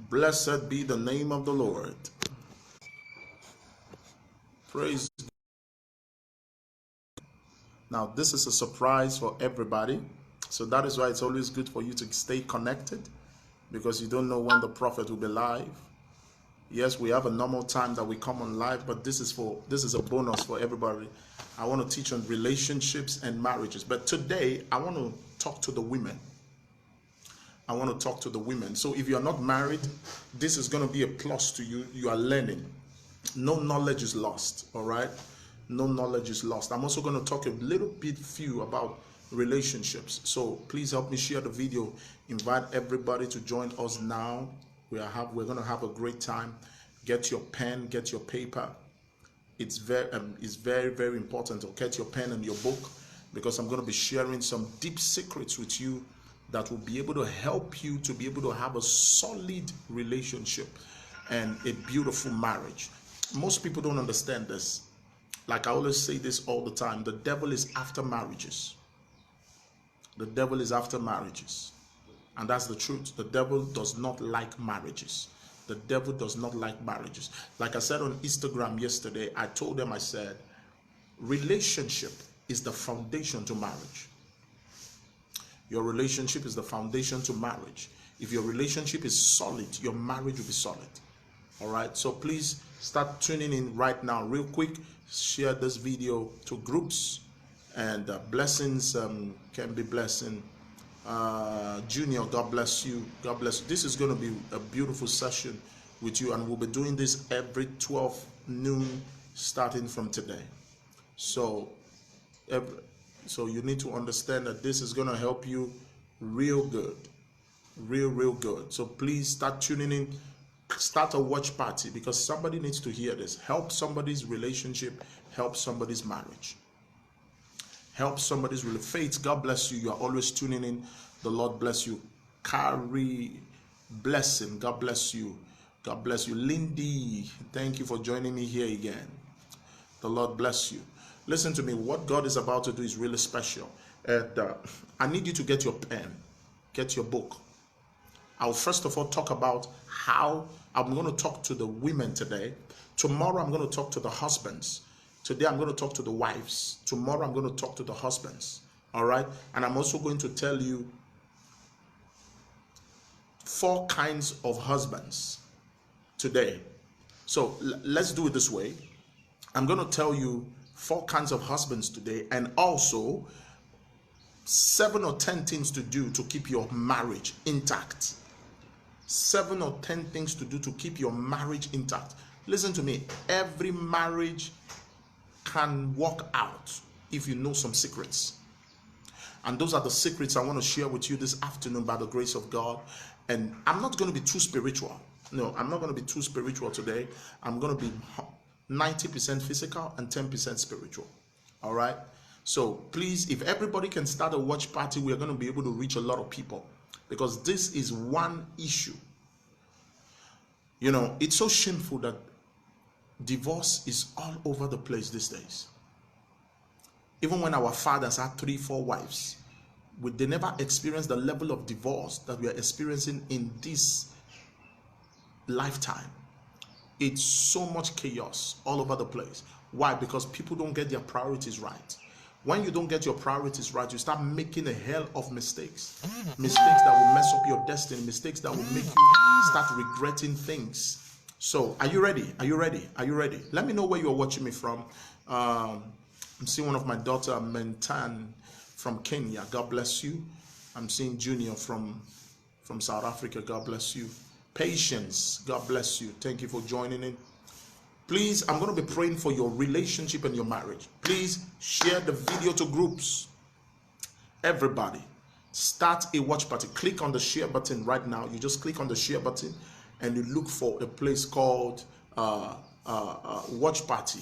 Blessed be the name of the Lord. Praise. Now, this is a surprise for everybody. So that is why it's always good for you to stay connected, because you don't know when the prophet will be live. Yes, we have a normal time that we come on live, but this is a bonus for everybody. I want to teach on relationships and marriages. But today, I want to talk to the women. I want to talk to the women. So if you're not married, this is going to be a plus to you. You are learning. No knowledge is lost, all right? No knowledge is lost. I'm also going to talk a little bit few about relationships. So please help me share the video. Invite everybody to join us now. We're going to have a great time. Get your pen, get your paper. It's very, very important to get your pen and your book, because I'm going to be sharing some deep secrets with you that will be able to help you to be able to have a solid relationship and a beautiful marriage. Most people don't understand this. Like I always say this all the time, the devil is after marriages. The devil is after marriages. And that's the truth. The devil does not like marriages. The devil does not like marriages. Like I said on Instagram yesterday, I told them, I said, relationship is the foundation to marriage. Your relationship is the foundation to marriage. If your relationship is solid, your marriage will be solid. All right. So please start tuning in right now. Real quick, share this video to groups, and blessings can be blessing. Junior, God bless you. God bless you. This is going to be a beautiful session with you, and we'll be doing this every 12 noon starting from today. So you need to understand that this is going to help you real good, real good. So please start tuning in. Start a watch party, because somebody needs to hear this. Help somebody's relationship. Help somebody's marriage. Help somebody's faith. God bless you. You are always tuning in. The Lord bless you. Carry blessing. God bless you. God bless you. Lindy, thank you for joining me here again. The Lord bless you. Listen to me. What God is about to do is really special. And I need you to get your pen, get your book. I'll first of all talk about how I'm going to talk to the women today. Tomorrow I'm going to talk to the husbands. Today I'm going to talk to the wives. Tomorrow I'm going to talk to the husbands. All right. And I'm also going to tell you 4 kinds of husbands today. So let's do it this way. I'm going to tell you 4 kinds of husbands today, and also 7 or 10 things to do to keep your marriage intact. 7 or 10 things to do to keep your marriage intact. Listen to me. Every marriage can work out if you know some secrets. And those are the secrets I want to share with you this afternoon by the grace of God. And I'm not going to be too spiritual. No, I'm not going to be too spiritual today. I'm going to be 90% physical and 10% spiritual. All right. So please, if everybody can start a watch party, we're going to be able to reach a lot of people, because this is one issue. You know, it's so shameful that divorce is all over the place these days. Even when our fathers had 3, 4 wives, they never experienced the level of divorce that we are experiencing in this lifetime. It's so much chaos all over the place. Why? Because people don't get their priorities right. When you don't get your priorities right, you start making a hell of mistakes. Mistakes that will mess up your destiny. Mistakes that will make you start regretting things. So, are you ready? Are you ready? Are you ready? Let me know where you're watching me from. I'm seeing one of my daughter, Mentan, from Kenya. God bless you. I'm seeing Junior from South Africa. God bless you. Patience. God bless you. Thank you for joining in. Please, I'm going to be praying for your relationship and your marriage. Please share the video to groups. Everybody, start a watch party. Click on the share button right now. You just click on the share button and you look for a place called watch party,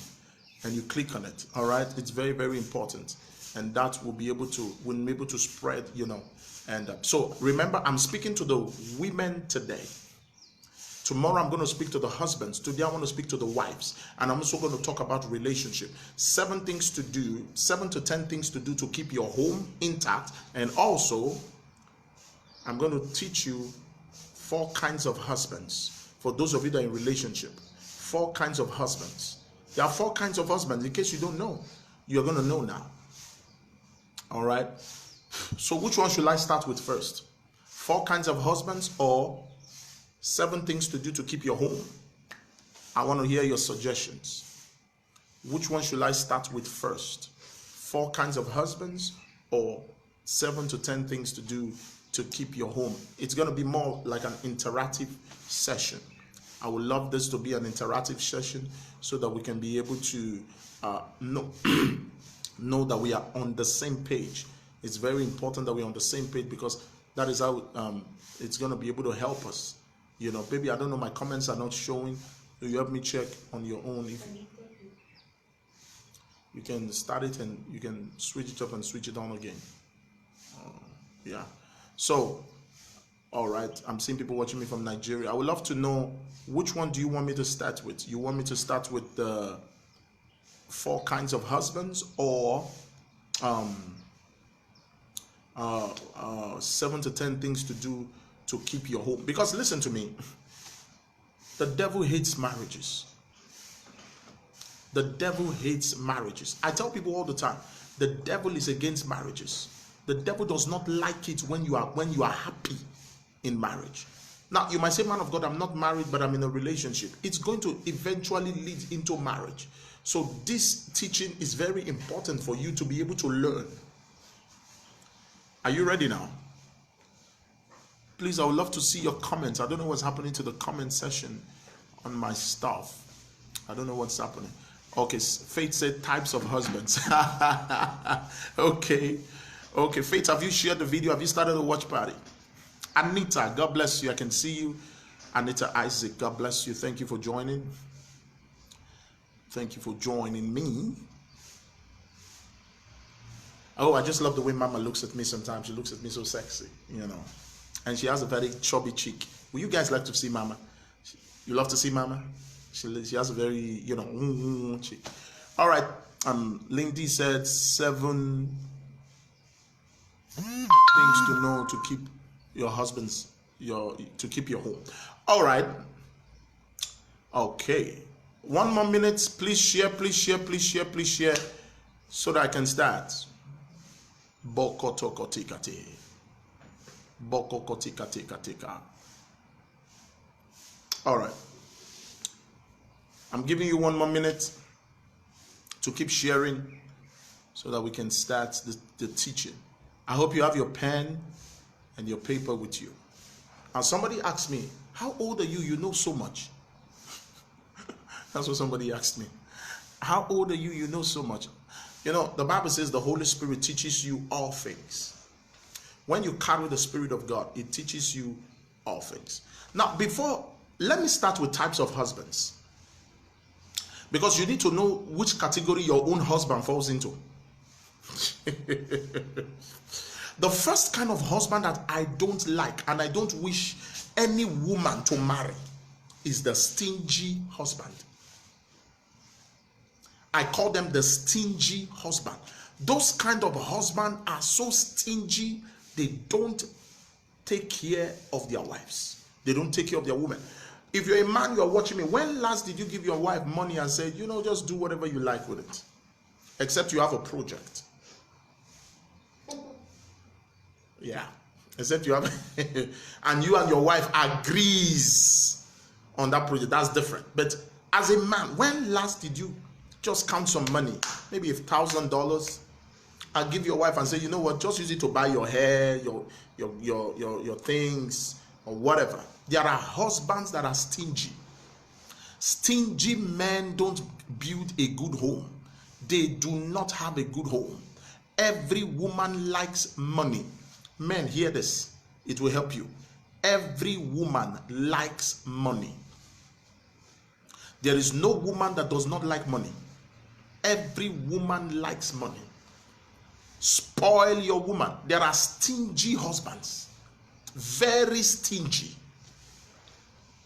and you click on it. All right, it's very, very important, and that will be able to spread. You know, and so remember, I'm speaking to the women today. Tomorrow I'm going to speak to the husbands. Today I want to speak to the wives. And I'm also going to talk about relationship. 7 things to do, 7 to 10 things to do to keep your home intact. And also, I'm going to teach you 4 kinds of husbands. For those of you that are in relationship, 4 kinds of husbands. There are 4 kinds of husbands. In case you don't know, you're going to know now. All right. So which one should I start with first? 4 kinds of husbands or 7 things to do to keep your home? I want to hear your suggestions. Which one should I start with first? 4 kinds of husbands or 7 to 10 things to do to keep your home? It's going to be more like an interactive session. I would love this to be an interactive session so that we can be able to know that we are on the same page. It's very important that we're on the same page because that is how it's going to be able to help us. You know, baby, I don't know, my comments are not showing. So you help me check on your own. If you can start it and you can switch it up and switch it on again. Yeah. So, all right. I'm seeing people watching me from Nigeria. I would love to know, which one do you want me to start with? You want me to start with the 4 kinds of husbands or 7 to 10 things to do to keep your home? Because listen to me, the devil hates marriages. The devil hates marriages. I tell people all the time, the devil is against marriages. The devil does not like it when you are happy in marriage. Now you might say, man of God, I'm not married, but I'm in a relationship. It's going to eventually lead into marriage. So this teaching is very important for you to be able to learn. Are you ready now? Please, I would love to see your comments. I don't know what's happening to the comment section on my stuff. I don't know what's happening. Okay, Faith said types of husbands. Okay, Faith, have you shared the video? Have you started a watch party? Anita, God bless you. I can see you. Anita Isaac, God bless you. Thank you for joining. Thank you for joining me. Oh, I just love the way Mama looks at me sometimes. She looks at me so sexy, you know. And she has a very chubby cheek. Would you guys like to see Mama? You love to see Mama? She has a very, you know, cheek. All right. Lindy said 7 things to know to keep your husband's, to keep your home. All right. Okay. 1 more minute. Please share, please share, please share, please share, so that I can start. Bokotokotikate. Bokokotikatekatika. All right. I'm giving you 1 more minute to keep sharing so that we can start the teaching. I hope you have your pen and your paper with you. And somebody asked me, how old are you? You know so much. That's what somebody asked me. How old are you? You know so much. You know, the Bible says the Holy Spirit teaches you all things. When you carry the Spirit of God, it teaches you all things. Now, let me start with types of husbands. Because you need to know which category your own husband falls into. The first kind of husband that I don't like and I don't wish any woman to marry is the stingy husband. I call them the stingy husband. Those kind of husbands are so stingy, they don't take care of their wives. They don't take care of their women. If you're a man, you're watching me, when last did you give your wife money and say, you know, just do whatever you like with it? Except you have a project. Yeah. Except you have, and you and your wife agrees on that project. That's different. But as a man, when last did you just count some money, maybe $1,000, and give your wife and say, you know what, just use it to buy your hair, your things, or whatever? There are husbands that are stingy. Stingy men don't build a good home. They do not have a good home. Every woman likes money. Men, hear this. It will help you. Every woman likes money. There is no woman that does not like money. Every woman likes money. Spoil your woman. There are stingy husbands. Very stingy.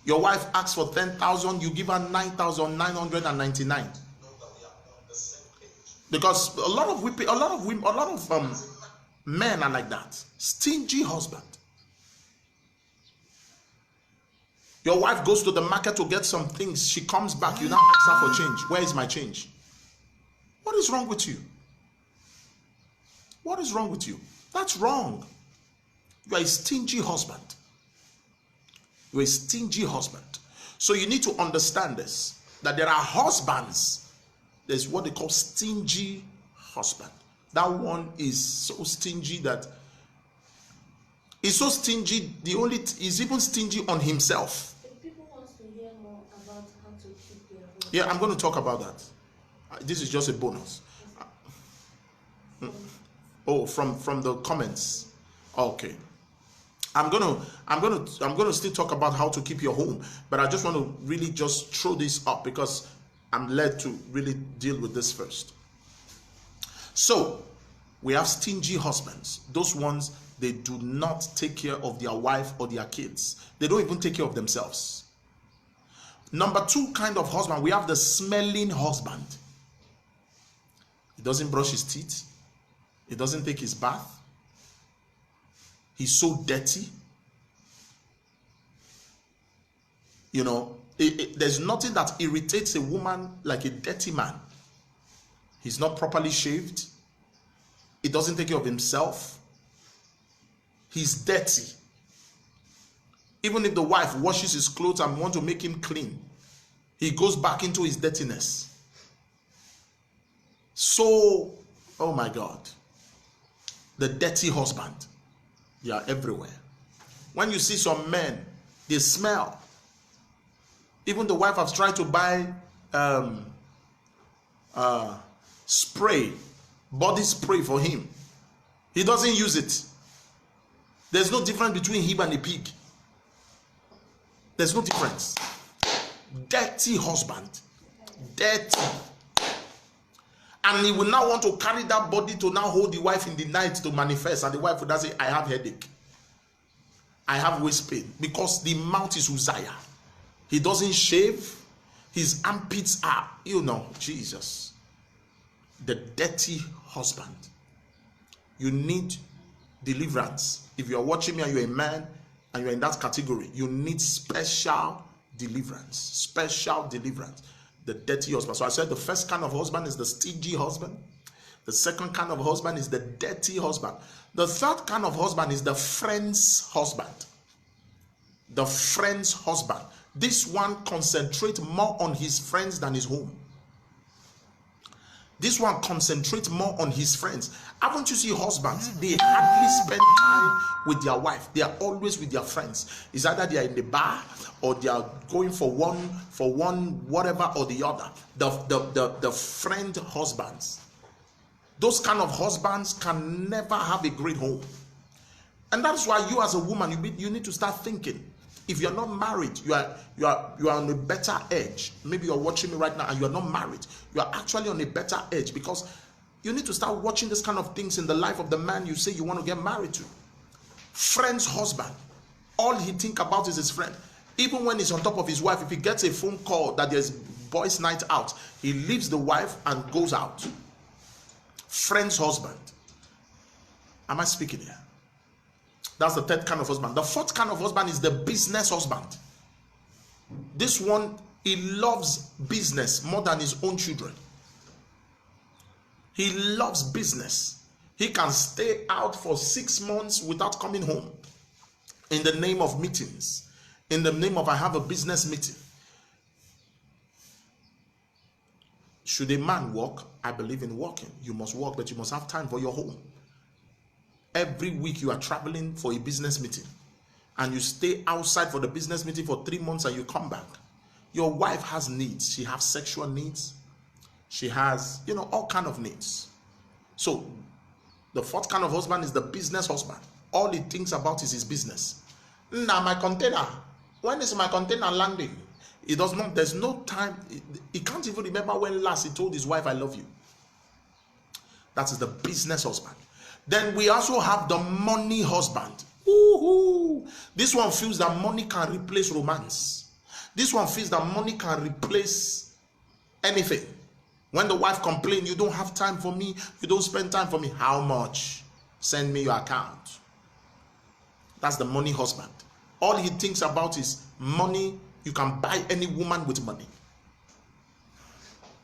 Your wife asks for 10,000, you give her 9,999. Because a lot of men are like that. Stingy husband. Your wife goes to the market to get some things. She comes back. You now ask her for change. Where is my change? What is wrong with you? What is wrong with you? That's wrong. You are a stingy husband. You are a stingy husband. So you need to understand this, that there are husbands. There's what they call stingy husband. That one is so stingy that he's so stingy, he's even stingy on himself. If people want to hear more about how to keep their home. Yeah, I'm going to talk about that. This is just a bonus. Oh, from the comments. Okay. I'm gonna still talk about how to keep your home, but I just want to really just throw this up because I'm led to really deal with this first. So we have stingy husbands. Those ones, they do not take care of their wife or their kids. They don't even take care of themselves. Number two kind of husband, we have the smelling husband. He doesn't brush his teeth. He doesn't take his bath. He's so dirty. You know, there's nothing that irritates a woman like a dirty man. He's not properly shaved. He doesn't take care of himself. He's dirty. Even if the wife washes his clothes and wants to make him clean, he goes back into his dirtiness. So, oh my God, the dirty husband. They are everywhere. When you see some men, they smell. Even the wife has tried to buy spray, body spray for him. He doesn't use it. There's no difference between him and a pig. There's no difference. Dirty husband. Dirty. And he will now want to carry that body to now hold the wife in the night to manifest. And the wife will now say, I have headache. I have waist pain. Because the mouth is Uzziah. He doesn't shave. His armpits are, you know, Jesus. The dirty husband. You need deliverance. If you're watching me and you're a man and you're in that category, you need special deliverance. Special deliverance. The dirty husband. So I said the first kind of husband is the stingy husband. The second kind of husband is the dirty husband. The third kind of husband is the friend's husband. The friend's husband. This one concentrates more on his friends than his home. This one concentrates more on his friends. Haven't you seen husbands? They hardly spend time with their wife. They are always with their friends. It's either they are in the bar or they are going for one whatever or the other. The friend husbands. Those kind of husbands can never have a great home. And that's why you as a woman, you need to start thinking. If you're not married, you are on a better edge. Maybe you're watching me right now and you're not married. You are actually on a better edge because you need to start watching this kind of things in the life of the man you say you want to get married to. Friend's husband. All he think about is his friend. Even when he's on top of his wife, if he gets a phone call that there's boys' night out, he leaves the wife and goes out. Friend's husband. Am I speaking here? That's the third kind of husband. The fourth kind of husband is the business husband. This one, he loves business more than his own children. He loves business. He can stay out for 6 months without coming home. In the name of meetings. In the name of I have a business meeting. Should a man work? I believe in working. You must work, but you must have time for your home. Every week you are traveling for a business meeting and you stay outside for the business meeting for 3 months and you come back. Your wife has needs. She has sexual needs. She has, all kind of needs. So the fourth kind of husband is the business husband. All he thinks about is his business. Now my container. When is my container landing? He does not, there's no time. He can't even remember when last he told his wife, I love you. That is the business husband. Then we also have the money husband. Woo-hoo. This one feels that money can replace romance. This one feels that money can replace anything. When the wife complains, you don't have time for me, you don't spend time for me. How much? Send me your account. That's the money husband. All he thinks about is Money, you can buy any woman with money.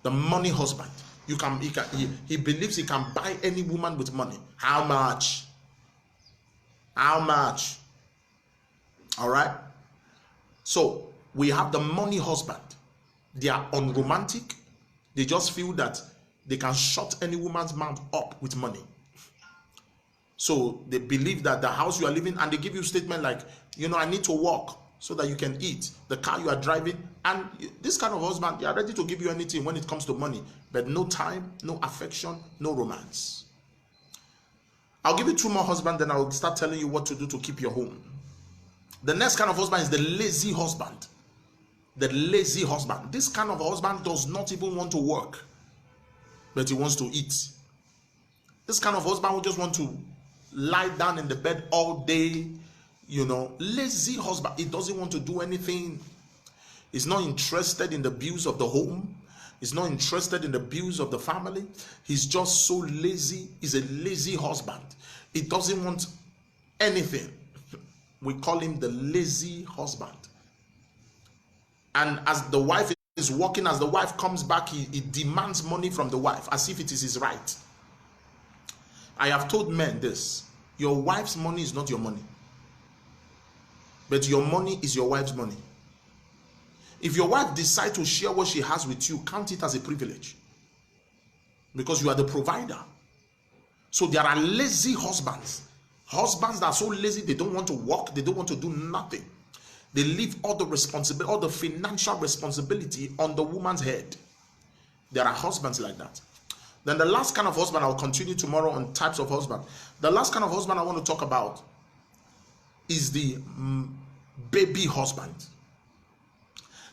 The money husband. He believes he can buy any woman with money. How much? How much? All right. So we have the money husband. They are unromantic. They just feel that they can shut any woman's mouth up with money. So they believe that the house you are living, and they give you a statement like, I need to work so that you can eat. The car you are driving, and this kind of husband, they are ready to give you anything when it comes to money, but no time, no affection, no romance. I'll give you 2 more husbands, then I'll start telling you what to do to keep your home. The next kind of husband is the lazy husband. The lazy husband. This kind of husband does not even want to work, but he wants to eat. This kind of husband will just want to lie down in the bed all day. Lazy husband. He doesn't want to do anything. He's not interested in the bills of the home. He's not interested in the bills of the family. He's just so lazy. He's a lazy husband. He doesn't want anything. We call him the lazy husband. And as the wife is working, as the wife comes back, he demands money from the wife as if it is his right. I have told men this: your wife's money is not your money, but your money is your wife's money. If your wife decides to share what she has with you, count it as a privilege, because you are the provider. So there are lazy husbands that are so lazy they don't want to work, they don't want to do nothing. They leave all the responsibility, all the financial responsibility on the woman's head. There are husbands like that. Then the last kind of husband, I'll continue tomorrow on types of husband. The last kind of husband I want to talk about is the baby husband.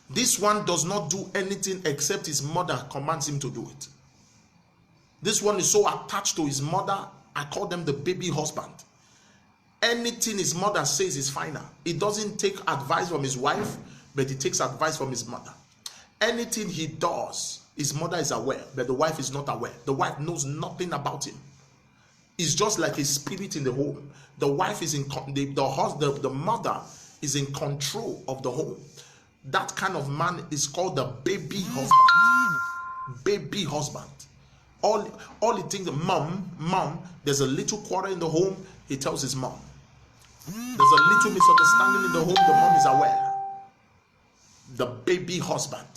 This one does not do anything except his mother commands him to do it. This one is so attached to his mother, I call them the baby husband. Anything his mother says is final. He doesn't take advice from his wife, but he takes advice from his mother. Anything he does, his mother is aware, but the wife is not aware. The wife knows nothing about him. It's just like a spirit in the home. The wife is the mother is in control of the home. That kind of man is called the baby husband. Baby husband. All he thinks, mom, there's a little quarrel in the home, he tells his mom. There's a little misunderstanding in the home, the mom is aware. The baby husband.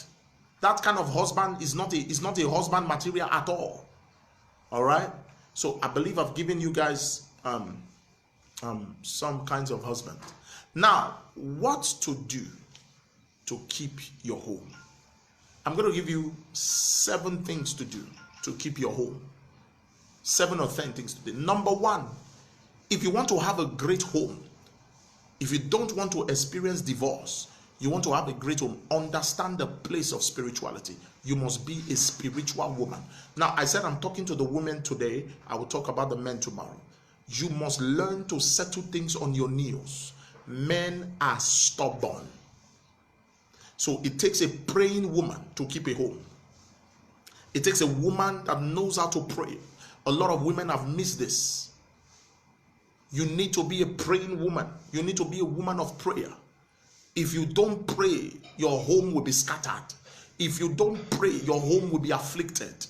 That kind of husband is not a husband material at all. All right? So I believe I've given you guys some kinds of husband. Now, what to do to keep your home? I'm going to give you 7 things to do to keep your home. 7 or 10 things to do. Number 1, if you want to have a great home, if you don't want to experience divorce, you want to have a great home, understand the place of spirituality. You must be a spiritual woman. Now, I said I'm talking to the women today. I will talk about the men tomorrow. You must learn to settle things on your knees. Men are stubborn. So it takes a praying woman to keep a home. It takes a woman that knows how to pray. A lot of women have missed this. You need to be a praying woman. You need to be a woman of prayer. If you don't pray, your home will be scattered. If you don't pray, your home will be afflicted.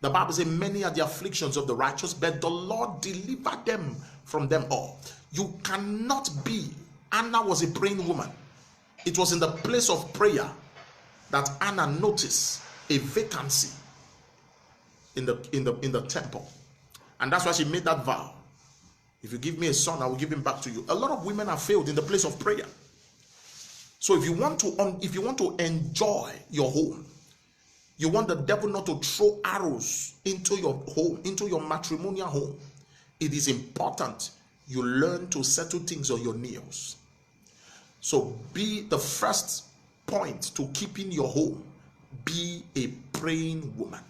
The Bible says, many are the afflictions of the righteous, but the Lord delivered them from them all. You cannot be. Anna was a praying woman. It was in the place of prayer that Anna noticed a vacancy in the temple. And that's why she made that vow. If you give me a son, I will give him back to you. A lot of women have failed in the place of prayer. So if you want to enjoy your home, you want the devil not to throw arrows into your home, into your matrimonial home, it is important you learn to settle things on your knees. So be the first point to keeping your home. Be a praying woman.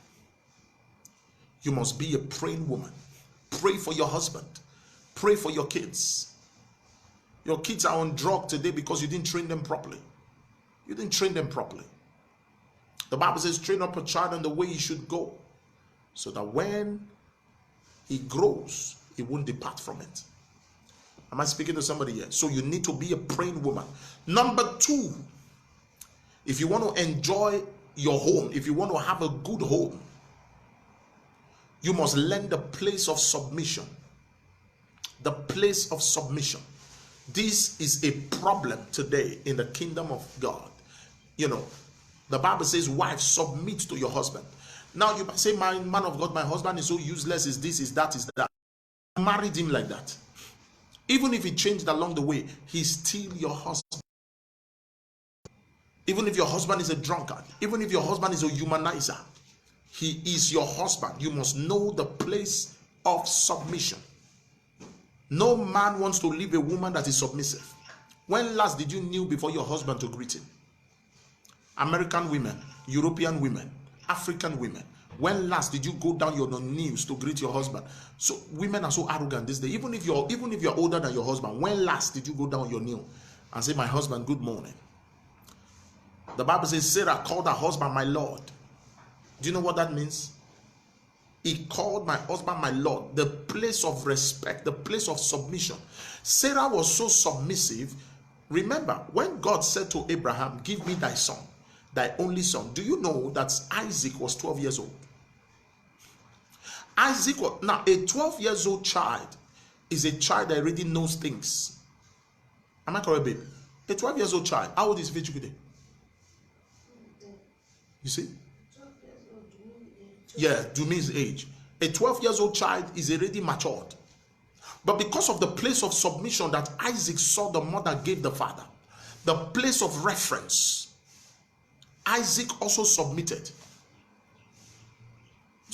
You must be a praying woman. Pray for your husband. Pray for your kids. Your kids are on drugs today because you didn't train them properly. You didn't train them properly. The Bible says, train up a child in the way he should go, so that when he grows, he won't depart from it. Am I speaking to somebody here? So you need to be a praying woman. Number 2, if you want to enjoy your home, if you want to have a good home, you must learn the place of submission. The place of submission. This is a problem today in the kingdom of God. You know, the Bible says, wife, submit to your husband. Now you say, my man of God, my husband is so useless, is this, is that, is that. You married him like that. Even if he changed along the way, he's still your husband. Even if your husband is a drunkard, even if your husband is a humanizer, he is your husband. You must know the place of submission. No man wants to leave a woman that is submissive. When last did you kneel before your husband to greet him? American women, European women, African women. When last did you go down your knees to greet your husband? So women are so arrogant this day. Even if you're older than your husband, when last did you go down your knee and say, my husband, good morning? The Bible says Sarah called her husband my Lord. Do you know what that means? He called my husband my Lord. The place of respect, the place of submission. Sarah was so submissive. Remember, when God said to Abraham, give me thy son, thy only son. Do you know that Isaac was 12 years old? Isaac was, now a 12 years old child is a child that already knows things. Am I correct, babe? A 12 years old child. How old is Vijay? You see? Yeah, Dumi's age. A 12 years old child is already matured. But because of the place of submission that Isaac saw the mother gave the father, the place of reference, Isaac also submitted.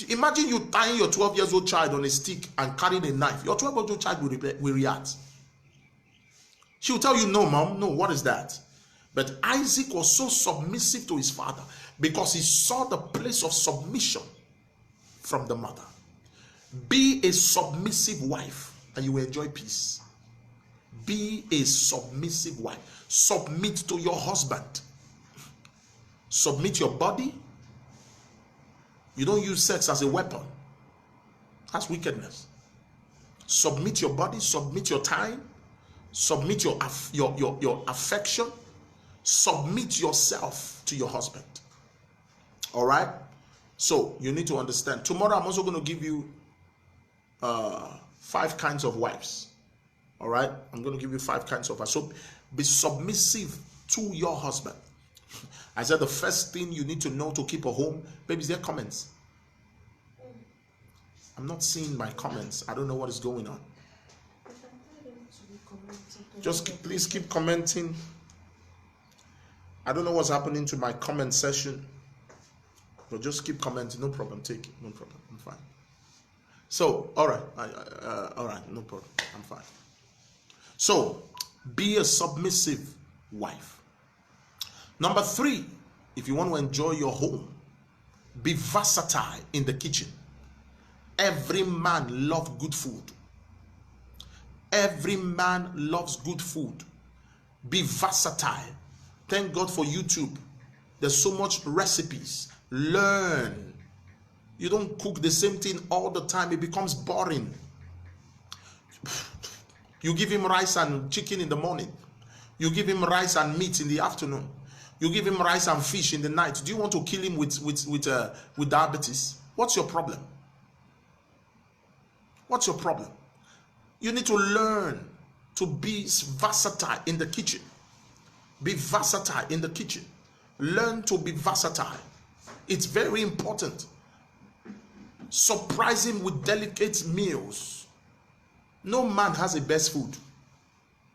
Imagine you tying your 12 years old child on a stick and carrying a knife. Your 12 years old child will react. She will tell you, no, mom, no, what is that? But Isaac was so submissive to his father because he saw the place of submission from the mother. Be a submissive wife and you will enjoy peace. Be a submissive wife. Submit to your husband. Submit your body. You don't use sex as a weapon. That's wickedness. Submit your body, submit your time, submit your affection, submit yourself to your husband. All right? So you need to understand. Tomorrow I'm also going to give you 5 kinds of wives. All right? I'm going to give you 5 kinds of wives. So be submissive to your husband. I said the first thing you need to know to keep a home. Baby, is there comments? I'm not seeing my comments. I don't know what is going on. Just please keep commenting. I don't know what's happening to my comment session. But just keep commenting. No problem. Take it. No problem. I'm fine. So, all right. All right. No problem. I'm fine. So, be a submissive wife. Number 3, if you want to enjoy your home, be versatile in the kitchen. Every man loves good food. Every man loves good food. Be versatile. Thank God for YouTube. There's so much recipes. Learn. You don't cook the same thing all the time. It becomes boring. You give him rice and chicken in the morning. You give him rice and meat in the afternoon. You give him rice and fish in the night. Do you want to kill him with diabetes? What's your problem? What's your problem? You need to learn to be versatile in the kitchen. Be versatile in the kitchen. Learn to be versatile. It's very important. Surprise him with delicate meals. No man has the best food.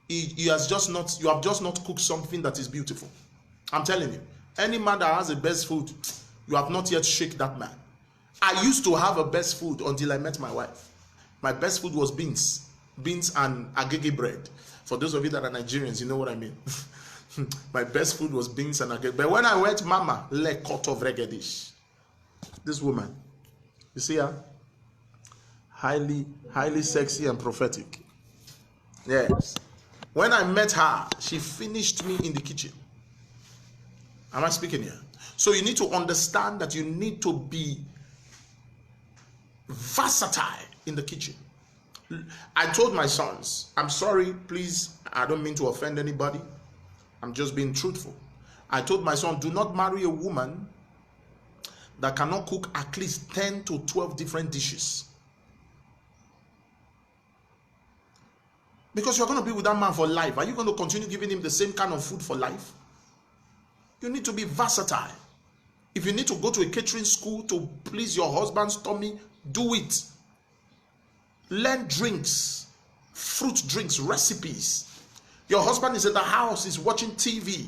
You have just not cooked something that is beautiful. I'm telling you, any man that has the best food, you have not yet shaken that man. I used to have a best food until I met my wife. My best food was beans and agege bread. For those of you that are Nigerians, you know what I mean. My best food was beans and agege. But when I went, Mama, le cut of regedish. This woman, you see her? Highly sexy and prophetic. Yes. When I met her, she finished me in the kitchen. Am I speaking here? So you need to understand that you need to be versatile in the kitchen. I told my sons, I'm sorry, please, I don't mean to offend anybody. I'm just being truthful. I told my son, do not marry a woman that cannot cook at least 10 to 12 different dishes. Because you're going to be with that man for life. Are you going to continue giving him the same kind of food for life? You need to be versatile. If you need to go to a catering school to please your husband's tummy, do it. Learn drinks, fruit drinks, recipes. Your husband is in the house, is watching TV.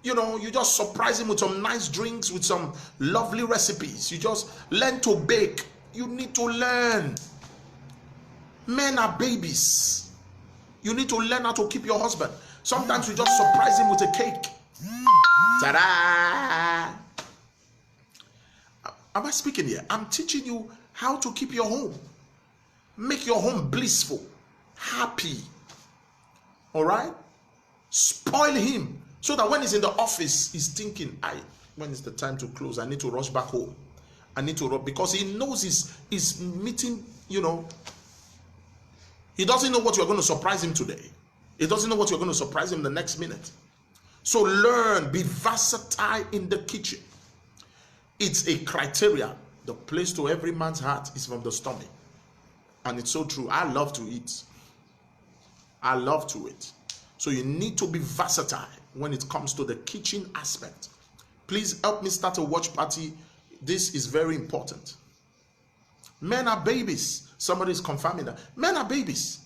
You know, you just surprise him with some nice drinks, with some lovely recipes. You just learn to bake. You need to learn. Men are babies. You need to learn how to keep your husband. Sometimes you just surprise him with a cake. Ta-da! Am I speaking here? I'm teaching you how to keep your home. Make your home blissful, happy. All right? Spoil him so that when he's in the office, he's thinking, when is the time to close? I need to rush back home. I need to rush, because he knows he's meeting, you know. He doesn't know what you're going to surprise him today. He doesn't know what you're going to surprise him the next minute. So learn, be versatile in the kitchen. It's a criteria. The place to every man's heart is from the stomach. And it's so true. I love to eat. I love to eat. So you need to be versatile when it comes to the kitchen aspect. Please help me start a watch party. This is very important. Men are babies. Somebody is confirming that. Men are babies.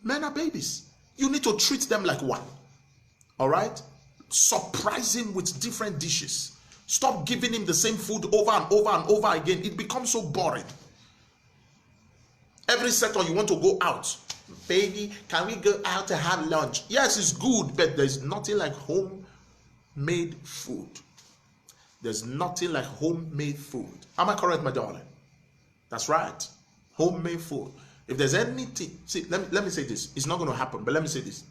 Men are babies. You need to treat them like one. All right? Surprise him with different dishes. Stop giving him the same food over and over and over again. It becomes so boring. Every second you want to go out. Baby, can we go out to have lunch? Yes, it's good, but there's nothing like homemade food. There's nothing like homemade food. Am I correct, my darling? That's right. Homemade food. If there's anything, see, let me say this. It's not going to happen, but let me say this.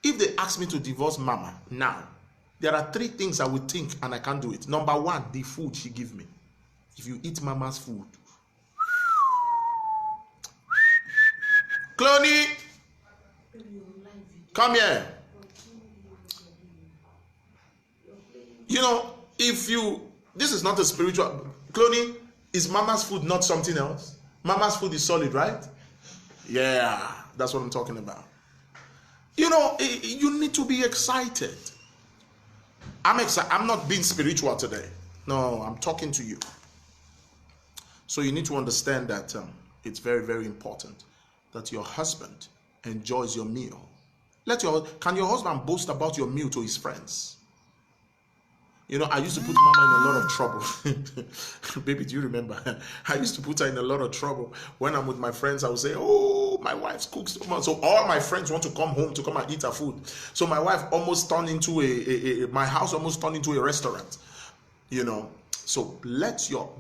If they ask me to divorce Mama now, there are 3 things I would think and I can't do it. Number 1, the food she give me. If you eat Mama's food. Cloney, come here. You know, this is not a spiritual. Cloney, is Mama's food not something else? Mama's food is solid, right? Yeah, that's what I'm talking about. You know, you need to be excited. I'm excited. I'm not being spiritual today. No, I'm talking to you. So you need to understand that it's very, very important that your husband enjoys your meal. Can your husband boast about your meal to his friends? You know, I used to put Mama in a lot of trouble. Baby, do you remember? I used to put her in a lot of trouble. When I'm with my friends, I would say, oh, my wife's cooked so much. So all my friends want to come home to come and eat her food. So my wife almost turned into my house almost turned into a restaurant. You know, so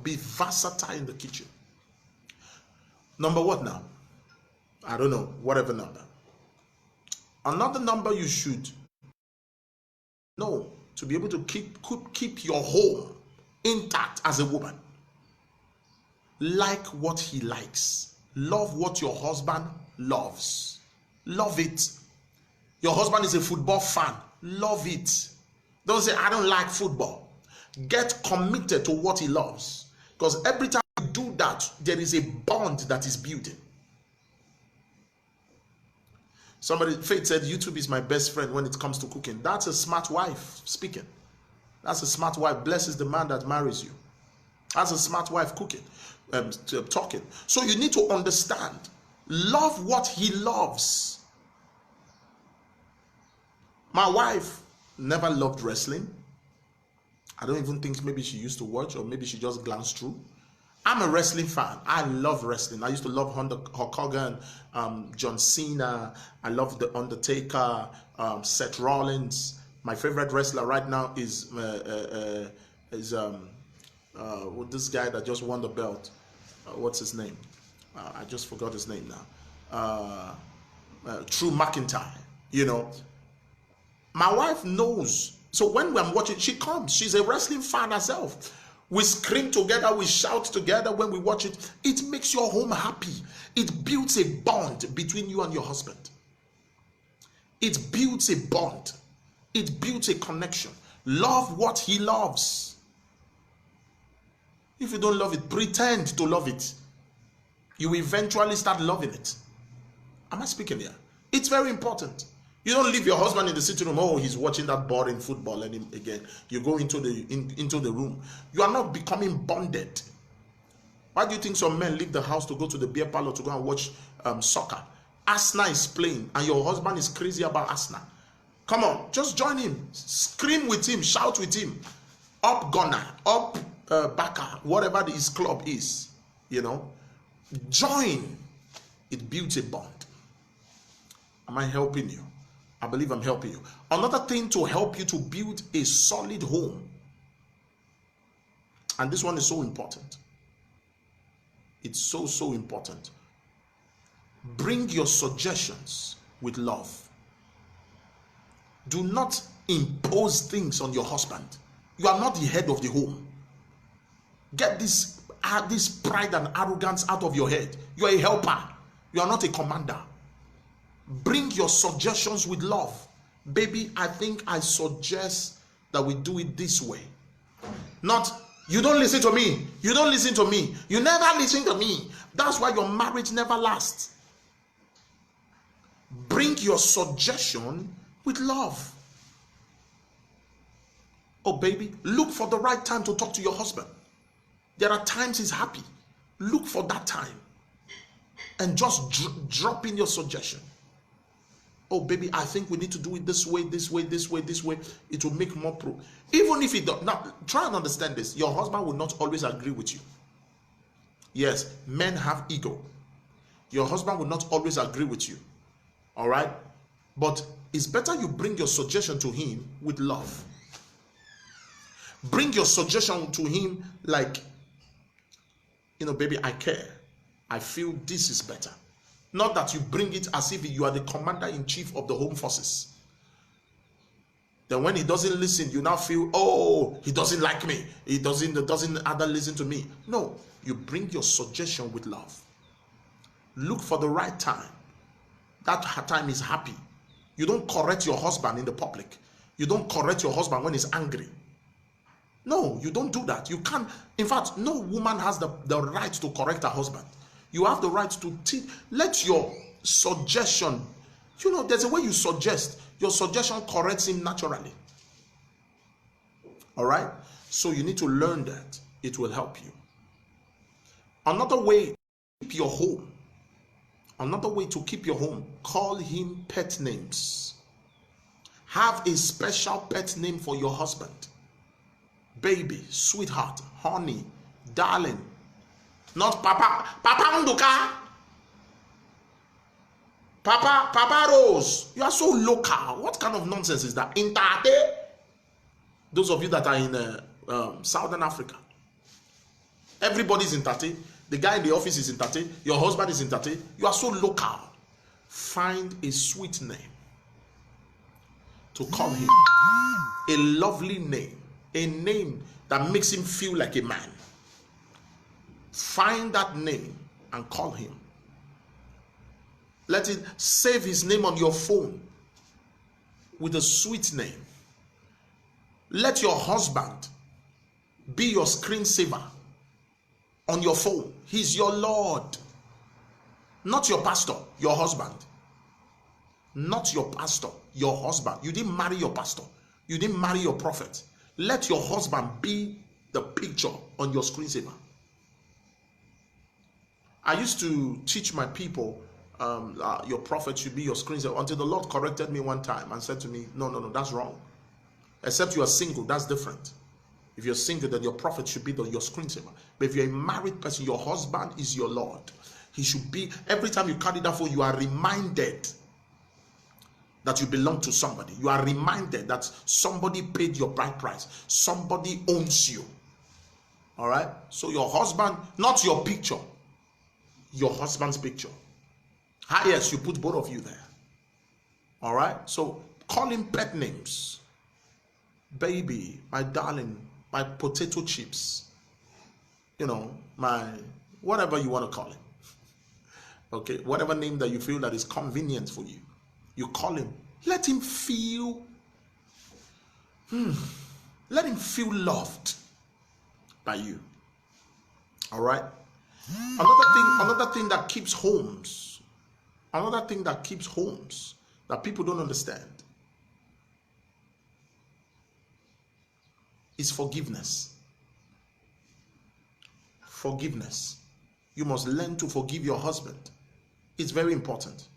be versatile in the kitchen. Number what now? I don't know, whatever number. Another number you should know to be able to keep your home intact as a woman. Like what he likes. Love what your husband loves. Love it. Your husband is a football fan. Love it. Don't say, I don't like football. Get committed to what he loves. Because every time you do that, there is a bond that is building. Faith said, YouTube is my best friend when it comes to cooking. That's a smart wife speaking. That's a smart wife. Blesses the man that marries you. That's a smart wife cooking, talking. So you need to understand. Love what he loves. My wife never loved wrestling. I don't even think maybe she used to watch, or maybe she just glanced through. I'm a wrestling fan. I love wrestling. I used to love Hulk Hogan, John Cena. I love The Undertaker, Seth Rollins. My favorite wrestler right now is this guy that just won the belt. What's his name? I just forgot his name now. Drew McIntyre. You know, my wife knows. So when I'm watching, she comes. She's a wrestling fan herself. We scream together, we shout together when we watch it. It makes your home happy. It builds a bond between you and your husband. It builds a bond. It builds a connection. Love what he loves. If you don't love it, pretend to love it. You will eventually start loving it. Am I speaking here? It's very important. You don't leave your husband in the sitting room. Oh, he's watching that boring football, and again you go into the room. You are not becoming bonded. Why do you think some men leave the house to go to the beer parlor to go and watch soccer? Arsenal is playing, and your husband is crazy about Arsenal. Come on, just join him, scream with him, shout with him. Up Gunner, up Baka, whatever his club is, join. It builds a bond. Am I helping you? I believe I'm helping you. Another thing to help you to build a solid home, and this one is so important. It's so important. Bring your suggestions with love. Do not impose things on your husband. You are not the head of the home. Get this pride and arrogance out of your head. You are a helper. You are not a commander. Bring your suggestions with love. Baby, I think I suggest that we do it this way. Not, you don't listen to me. You don't listen to me. You never listen to me. That's why your marriage never lasts. Bring your suggestion with love. Oh, baby, look for the right time to talk to your husband. There are times he's happy. Look for that time and just drop in your suggestion. Oh, baby, I think we need to do it this way, this way, this way, this way. It will make more pro. Even if it does. Now, try and understand this. Your husband will not always agree with you. Yes, men have ego. Your husband will not always agree with you. All right? But it's better you bring your suggestion to him with love. Bring your suggestion to him like, baby, I care. I feel this is better. Not that you bring it as if you are the commander-in-chief of the home forces. Then when he doesn't listen, you now feel, oh, he doesn't like me. He doesn't other listen to me. No, you bring your suggestion with love. Look for the right time. That time is happy. You don't correct your husband in the public. You don't correct your husband when he's angry. No, you don't do that. You can't. In fact, no woman has the right to correct her husband. You have the right to let your suggestion, there's a way you suggest. Your suggestion corrects him naturally. All right? So you need to learn that. It will help you. Another way to keep your home. Another way to keep your home. Call him pet names. Have a special pet name for your husband. Baby, sweetheart, honey, darling. Not Papa Nduka. Papa Rose. You are so local. What kind of nonsense is that? Intate. Those of you that are in Southern Africa. Everybody's in Tate. The guy in the office is in Tate. Your husband is in Tate. You are so local. Find a sweet name to call him. A lovely name. A name that makes him feel like a man. Find that name and call him. Let it save his name on your phone with a sweet name. Let your husband be your screensaver on your phone. He's your Lord. Not your pastor, your husband. Not your pastor, your husband. You didn't marry your pastor. You didn't marry your prophet. Let your husband be the picture on your screensaver. I used to teach my people, your prophet should be your screensaver, until the Lord corrected me one time and said to me, no, that's wrong. Except you are single, that's different. If you're single, then your prophet should be your screensaver. But if you're a married person, your husband is your Lord. He should be, every time you carry that phone, you are reminded that you belong to somebody. You are reminded that somebody paid your bride price. Somebody owns you. All right? So your husband, not your picture, your husband's picture. Yes, you put both of you there. All right? So call him pet names. Baby, my darling, my potato chips, whatever you want to call him. Okay, whatever name that you feel that is convenient for you, you call him. Let him feel loved by you. All right. Another thing that keeps homes that people don't understand is forgiveness. Forgiveness. You must learn to forgive your husband. It's very important,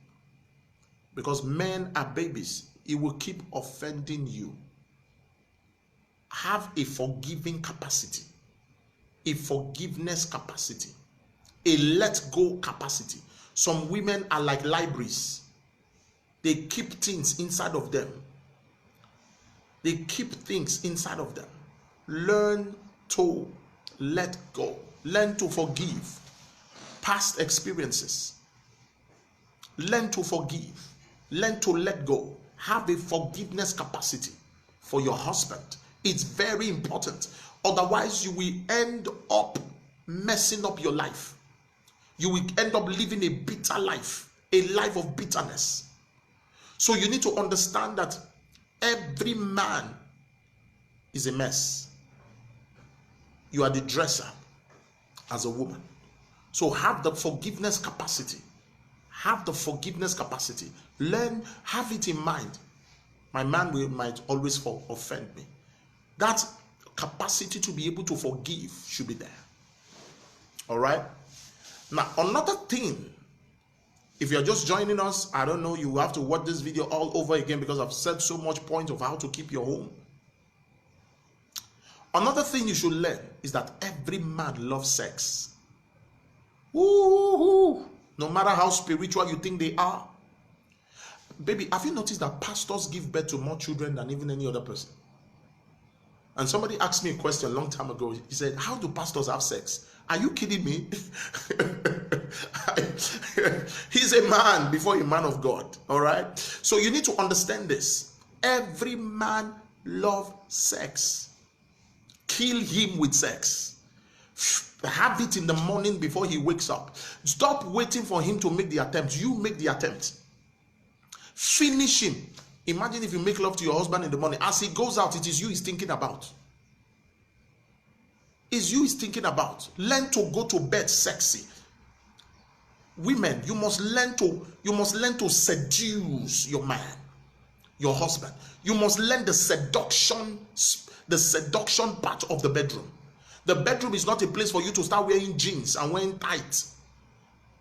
because men are babies. He will keep offending you. Have a forgiving capacity, a forgiveness capacity, a let go capacity. Some women are like libraries. They keep things inside of them. Learn to let go. Learn to forgive past experiences. Learn to forgive. Learn to let go. Have a forgiveness capacity for your husband. It's very important. Otherwise, you will end up messing up your life. You will end up living a bitter life, a life of bitterness. So you need to understand that every man is a mess. You are the dresser as a woman. So have the forgiveness capacity. Have the forgiveness capacity. Learn, have it in mind. My man might always offend me. That capacity to be able to forgive should be there. All right? Now, another thing, if you're just joining us, I don't know, you have to watch this video all over again, because I've said so much point of how to keep your home. Another thing you should learn is that every man loves sex. Woo-hoo-hoo. No matter how spiritual you think they are. Baby, have you noticed that pastors give birth to more children than even any other person? And somebody asked me a question a long time ago. He said, how do pastors have sex? Are you kidding me? He's a man before a man of God. All right? So you need to understand this. Every man loves sex. Kill him with sex. Have it in the morning before he wakes up. Stop waiting for him to make the attempt. You make the attempt. Finish him. Imagine if you make love to your husband in the morning. As he goes out, it is you he's thinking about. It's you he's thinking about. Learn to go to bed sexy. Women, you must learn to seduce your man, your husband. You must learn the seduction part of the bedroom. The bedroom is not a place for you to start wearing jeans and wearing tights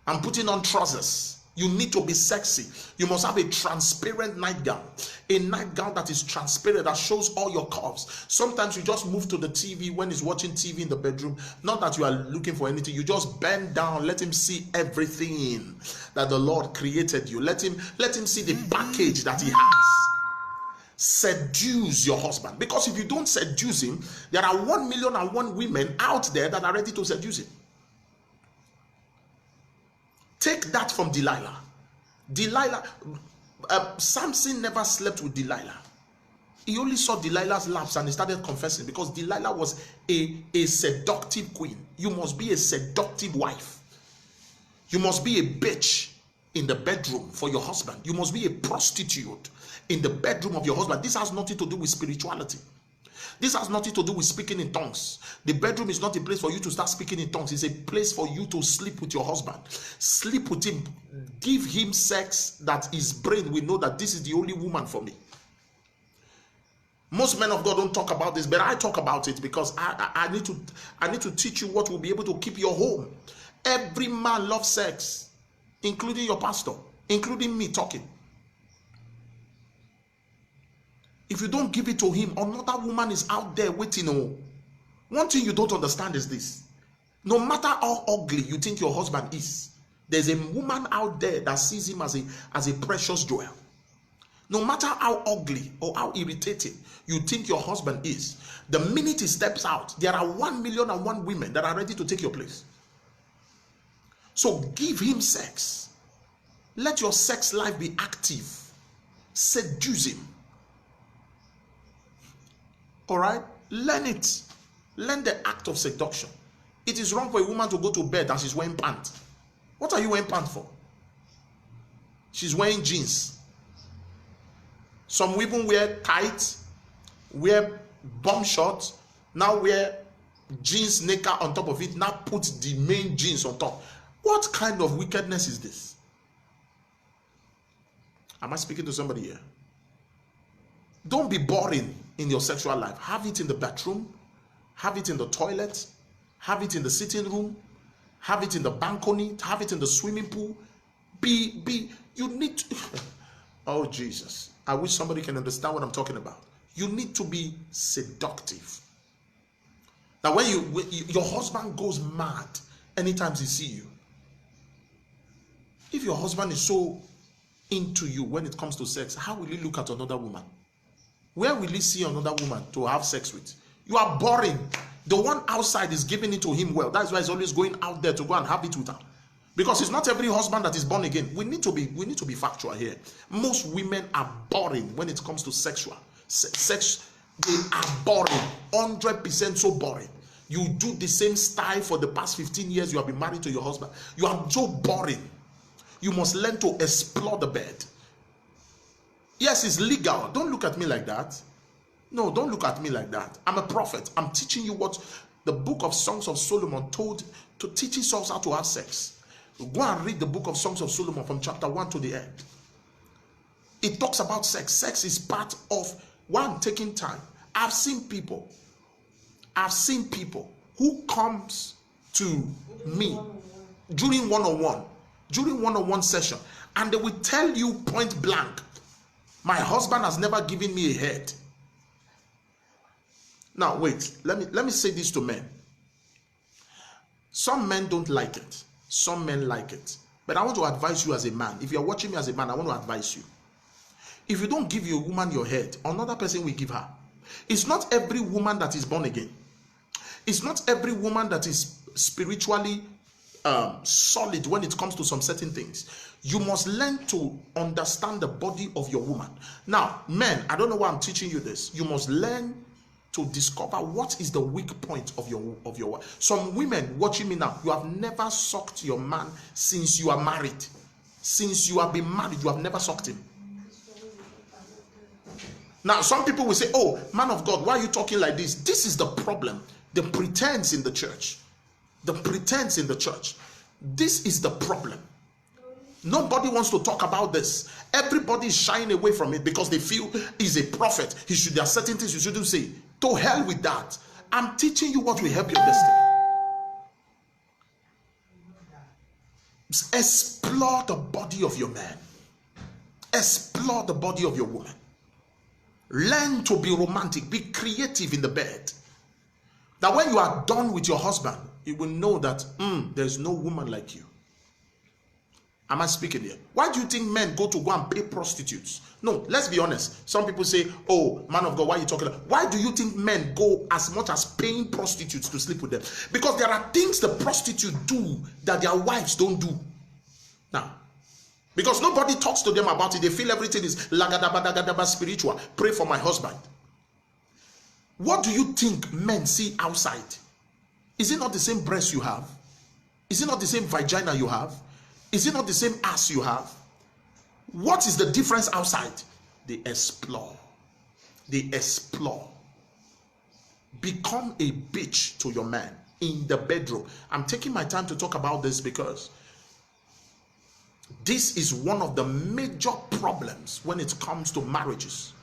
and putting on trousers. You need to be sexy. You must have a transparent nightgown. A nightgown that is transparent, that shows all your curves. Sometimes you just move to the TV when he's watching TV in the bedroom. Not that you are looking for anything. You just bend down. Let him see everything that the Lord created you. Let him see the package that he has. Seduce your husband. Because if you don't seduce him, there are 1,000,001 women out there that are ready to seduce him. Take that from Delilah. Samson never slept with Delilah. He only saw Delilah's laps and he started confessing, because Delilah was a seductive queen. You must be a seductive wife. You must be a bitch in the bedroom for your husband. You must be a prostitute in the bedroom of your husband. This has nothing to do with spirituality. This has nothing to do with speaking in tongues. The bedroom is not a place for you to start speaking in tongues. It's a place for you to sleep with your husband. Sleep with him. Give him sex that his brain will know that this is the only woman for me. Most men of God don't talk about this, but I talk about it because I need to teach you what will be able to keep your home. Every man loves sex, including your pastor, including me talking. If you don't give it to him, another woman is out there waiting. Oh, one thing you don't understand is this. No matter how ugly you think your husband is, there's a woman out there that sees him as a precious jewel. No matter how ugly or how irritating you think your husband is, the minute he steps out, there are 1,000,001 women that are ready to take your place. So give him sex. Let your sex life be active. Seduce him. All right? Learn it. Learn the act of seduction. It is wrong for a woman to go to bed and she's wearing pants. What are you wearing pants for? She's wearing jeans. Some women wear tights, wear bomb shorts, now wear jeans knicker on top of it, now put the main jeans on top. What kind of wickedness is this? Am I speaking to somebody here? Don't be boring in your sexual life. Have it in the bathroom, have it in the toilet, have it in the sitting room, have it in the balcony, have it in the swimming pool. You need to, oh Jesus, I wish somebody can understand what I'm talking about. You need to be seductive. Now when your husband goes mad anytime he sees you. If your husband is so into you when it comes to sex, how will he look at another woman? Where will he see another woman to have sex with? You are boring. The one outside is giving it to him well. That's why he's always going out there to go and have it with her. Because it's not every husband that is born again. We need to be factual here. Most women are boring when it comes to sexual. Sex, they are boring. 100% so boring. You do the same style for the past 15 years you have been married to your husband. You are so boring. You must learn to explore the bed. Yes, it's legal. Don't look at me like that. No, don't look at me like that. I'm a prophet. I'm teaching you what the book of Songs of Solomon told to teach his sons how to have sex. Go and read the book of Songs of Solomon from chapter 1 to the end. It talks about sex. Sex is part of one taking time. I've seen people who comes to me during one-on-one session, and they will tell you point blank, my husband has never given me a head. Now wait, let me say this to men. Some men don't like it. Some men like it. But I want to advise you as a man. If you're watching me as a man, I want to advise you. If you don't give your woman your head, another person will give her. It's not every woman that is born again. It's not every woman that is spiritually solid when it comes to some certain things. You must learn to understand the body of your woman. Now, men, I don't know why I'm teaching you this. You must learn to discover what is the weak point of your wife. Some women watching me now, you have never sucked your man since you are married. Since you have been married, you have never sucked him. Now, some people will say, oh, man of God, why are you talking like this? This is the problem. The pretense in the church. The pretense in the church. This is the problem. Nobody wants to talk about this. Everybody is shying away from it because they feel he's a prophet. There are certain things you shouldn't say. To hell with that. I'm teaching you what will help your destiny. Explore the body of your man. Explore the body of your woman. Learn to be romantic. Be creative in the bed. That when you are done with your husband, you will know that there's no woman like you. Am I speaking here? Why do you think men go and pay prostitutes? No, let's be honest. Some people say, oh, man of God, why are you talking about? Why do you think men go as much as paying prostitutes to sleep with them? Because there are things the prostitute do that their wives don't do. Now, because nobody talks to them about it. They feel everything is lagadabadagadaba spiritual. Pray for my husband. What do you think men see outside? Is it not the same breast you have? Is it not the same vagina you have? Is it not the same ass you have? What is the difference outside? They explore. They explore. Become a bitch to your man in the bedroom. I'm taking my time to talk about this because this is one of the major problems when it comes to marriages.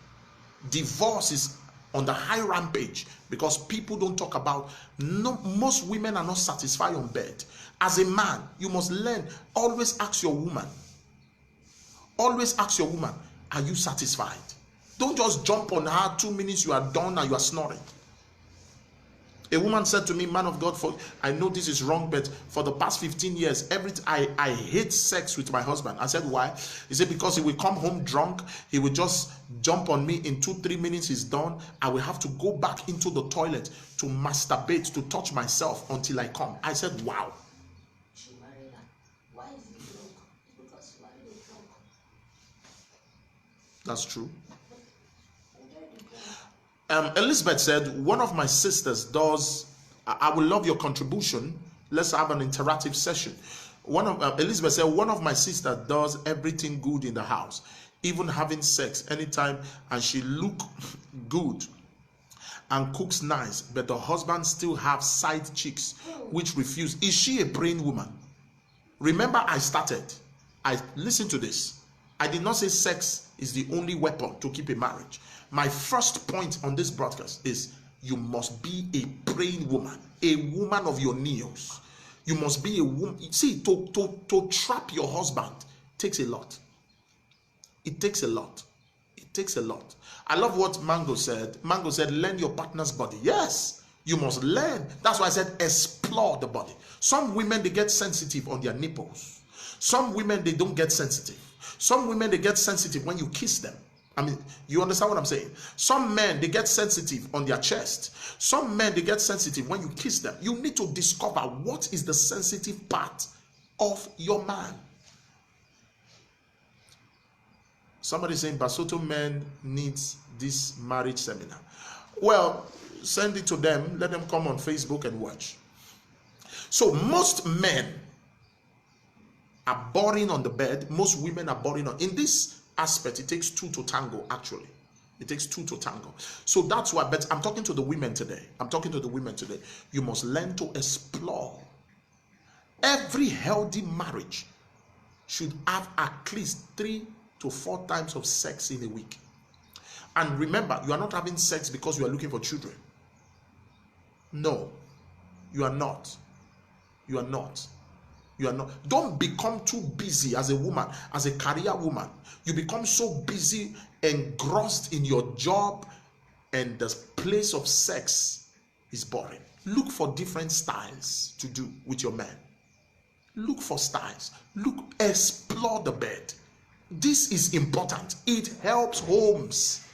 Divorce is on the high rampage because people don't talk about. Most women are not satisfied on bed. As a man, you must learn. Always ask your woman. Always ask your woman, are you satisfied? Don't just jump on her 2 minutes, you are done and you are snoring. A woman said to me, man of God, I know this is wrong, but for the past 15 years, I hate sex with my husband. I said, why? He said, because he will come home drunk. He will just jump on me. In 2-3 minutes, he's done. I will have to go back into the toilet to masturbate, to touch myself until I come. I said, wow. Why is he drunk? Because why are you drunk? That's true. Elizabeth said, one of my sisters does I would love your contribution. Let's have an interactive session. One of Elizabeth said, one of my sisters does everything good in the house, even having sex anytime, and she look good and cooks nice, but the husband still have side chicks which refuse. Is she a praying woman? Remember, I listen to this. I did not say sex is the only weapon to keep a marriage. My first point on this broadcast is you must be a praying woman, a woman of your knees. You must be a woman. See, to trap your husband takes a lot. It takes a lot. It takes a lot. I love what Mango said. Mango said, learn your partner's body. Yes, you must learn. That's why I said explore the body. Some women, they get sensitive on their nipples. Some women, they don't get sensitive. Some women, they get sensitive when you kiss them. I mean, you understand what I'm saying? Some men, they get sensitive on their chest. Some men, they get sensitive when you kiss them. You need to discover what is the sensitive part of your man. Somebody saying Basotho men needs this marriage seminar. Well, send it to them. Let them come on Facebook and watch. So most men are boring on the bed. Most women are boring on. In this aspect, it takes two to tango, actually. It takes two to tango. So that's why, but I'm talking to the women today. You must learn to explore. Every healthy marriage should have at least 3 to 4 times of sex in a week. And remember, you are not having sex because you are looking for children. No, you are not. You are not. You are not. Don't become too busy as a woman, as a career woman. You become so busy, engrossed in your job, and the place of sex is boring. Look for different styles to do with your man. Look for styles. Explore the bed. This is important. It helps homes.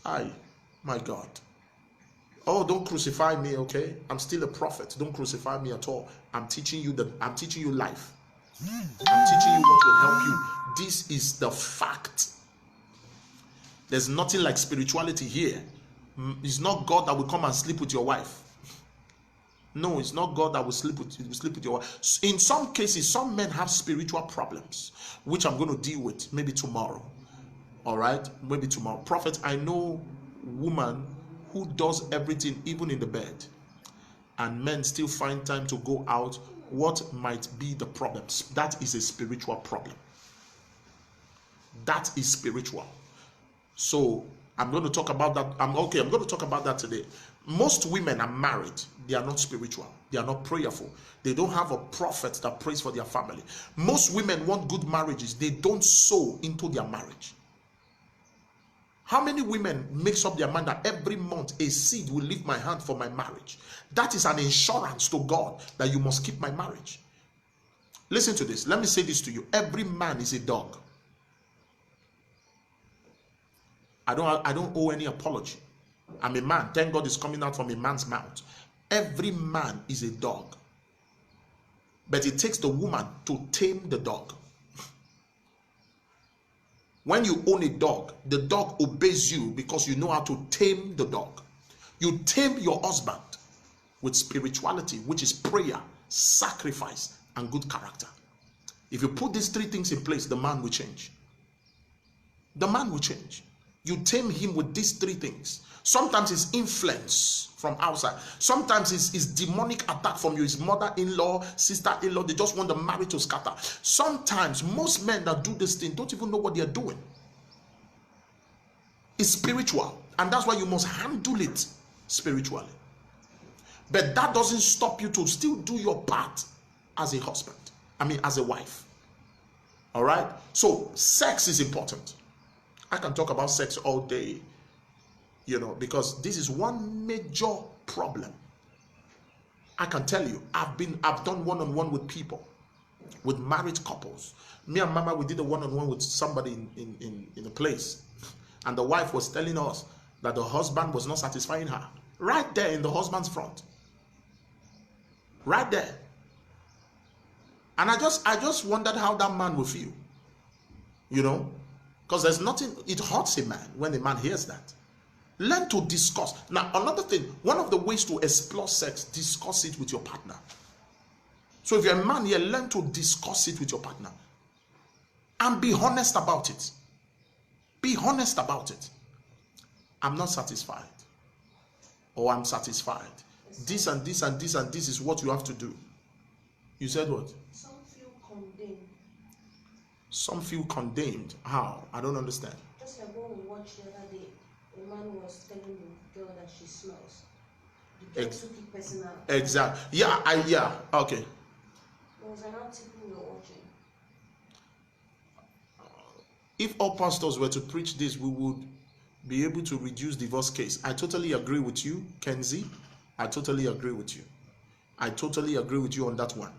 My God. Oh, don't crucify me, okay? I'm still a prophet. Don't crucify me at all. I'm teaching you life. I'm teaching you what will help you. This is the fact. There's nothing like spirituality here. It's not God that will come and sleep with your wife. No, it's not God that will sleep with your wife. In some cases, some men have spiritual problems, which I'm going to deal with maybe tomorrow. All right? Maybe tomorrow. Prophet, I know woman who does everything, even in the bed, and men still find time to go out. What might be the problems? That is a spiritual problem. That is spiritual. So I'm going to talk about that. I'm going to talk about that today. Most women are married. They are not spiritual. They are not prayerful. They don't have a prophet that prays for their family. Most women want good marriages. They don't sow into their marriage. How many women makes up their mind that every month a seed will leave my hand for my marriage? That is an insurance to God that you must keep my marriage. Listen to this. Let me say this to you. Every man is a dog. I don't owe any apology. I'm a man. Thank God it's coming out from a man's mouth. Every man is a dog. But it takes the woman to tame the dog. When you own a dog, the dog obeys you because you know how to tame the dog. You tame your husband with spirituality, which is prayer, sacrifice, and good character. If you put these 3 things in place, the man will change. The man will change. You tame him with these 3 things. Sometimes it's influence from outside. Sometimes it's demonic attack from you. His mother-in-law, sister-in-law. They just want the marriage to scatter. Sometimes most men that do this thing don't even know what they're doing. It's spiritual. And that's why you must handle it spiritually. But that doesn't stop you to still do your part as a husband. As a wife. All right? So sex is important. I can talk about sex all day, because this is one major problem. I can tell you, I've done one-on-one with people, with married couples. Me and Mama, we did a one-on-one with somebody in a place, and the wife was telling us that the husband was not satisfying her. Right there in the husband's front. Right there. And I just wondered how that man will feel. Because there's nothing, it hurts a man when a man hears that. Learn to discuss. Now, another thing, one of the ways to explore sex, discuss it with your partner. So if you're a man here, learn to discuss it with your partner. And be honest about it. Be honest about it. I'm not satisfied. Or I'm satisfied. This and this and this and this is what you have to do. You said what? Some feel condemned. Some feel condemned. How? I don't understand. Just like when we watched the other day, a man was telling the girl that she smells. The girl took it personal. Exactly. Yeah, okay. There was an article we were watching. If all pastors were to preach this, we would be able to reduce divorce case. I totally agree with you, Kenzie. I totally agree with you. I totally agree with you on that one.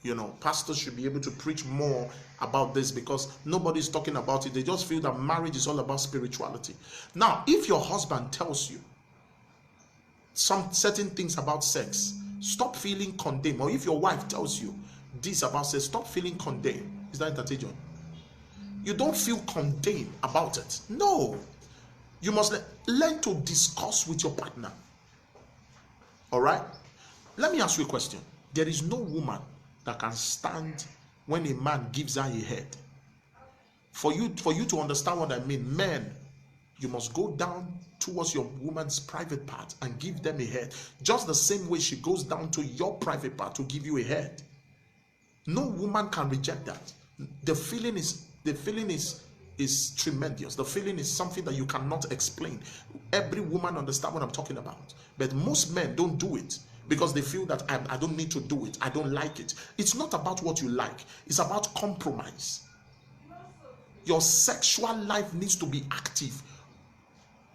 You know, pastors should be able to preach more about this because nobody's talking about it. They just feel that marriage is all about spirituality. Now, if your husband tells you some certain things about sex, stop feeling condemned. Or if your wife tells you this about sex, stop feeling condemned. Is that entertainment? You don't feel condemned about it. No. You must learn to discuss with your partner. All right? Let me ask you a question. There is no woman that can stand when a man gives her a head. For you to understand what I mean, men, you must go down towards your woman's private part and give them a head. Just the same way she goes down to your private part to give you a head. No woman can reject that. The feeling is tremendous. The feeling is something that you cannot explain. Every woman understands what I'm talking about. But most men don't do it because they feel that I don't need to do it. I don't like it. It's not about what you like. It's about compromise. Your sexual life needs to be active.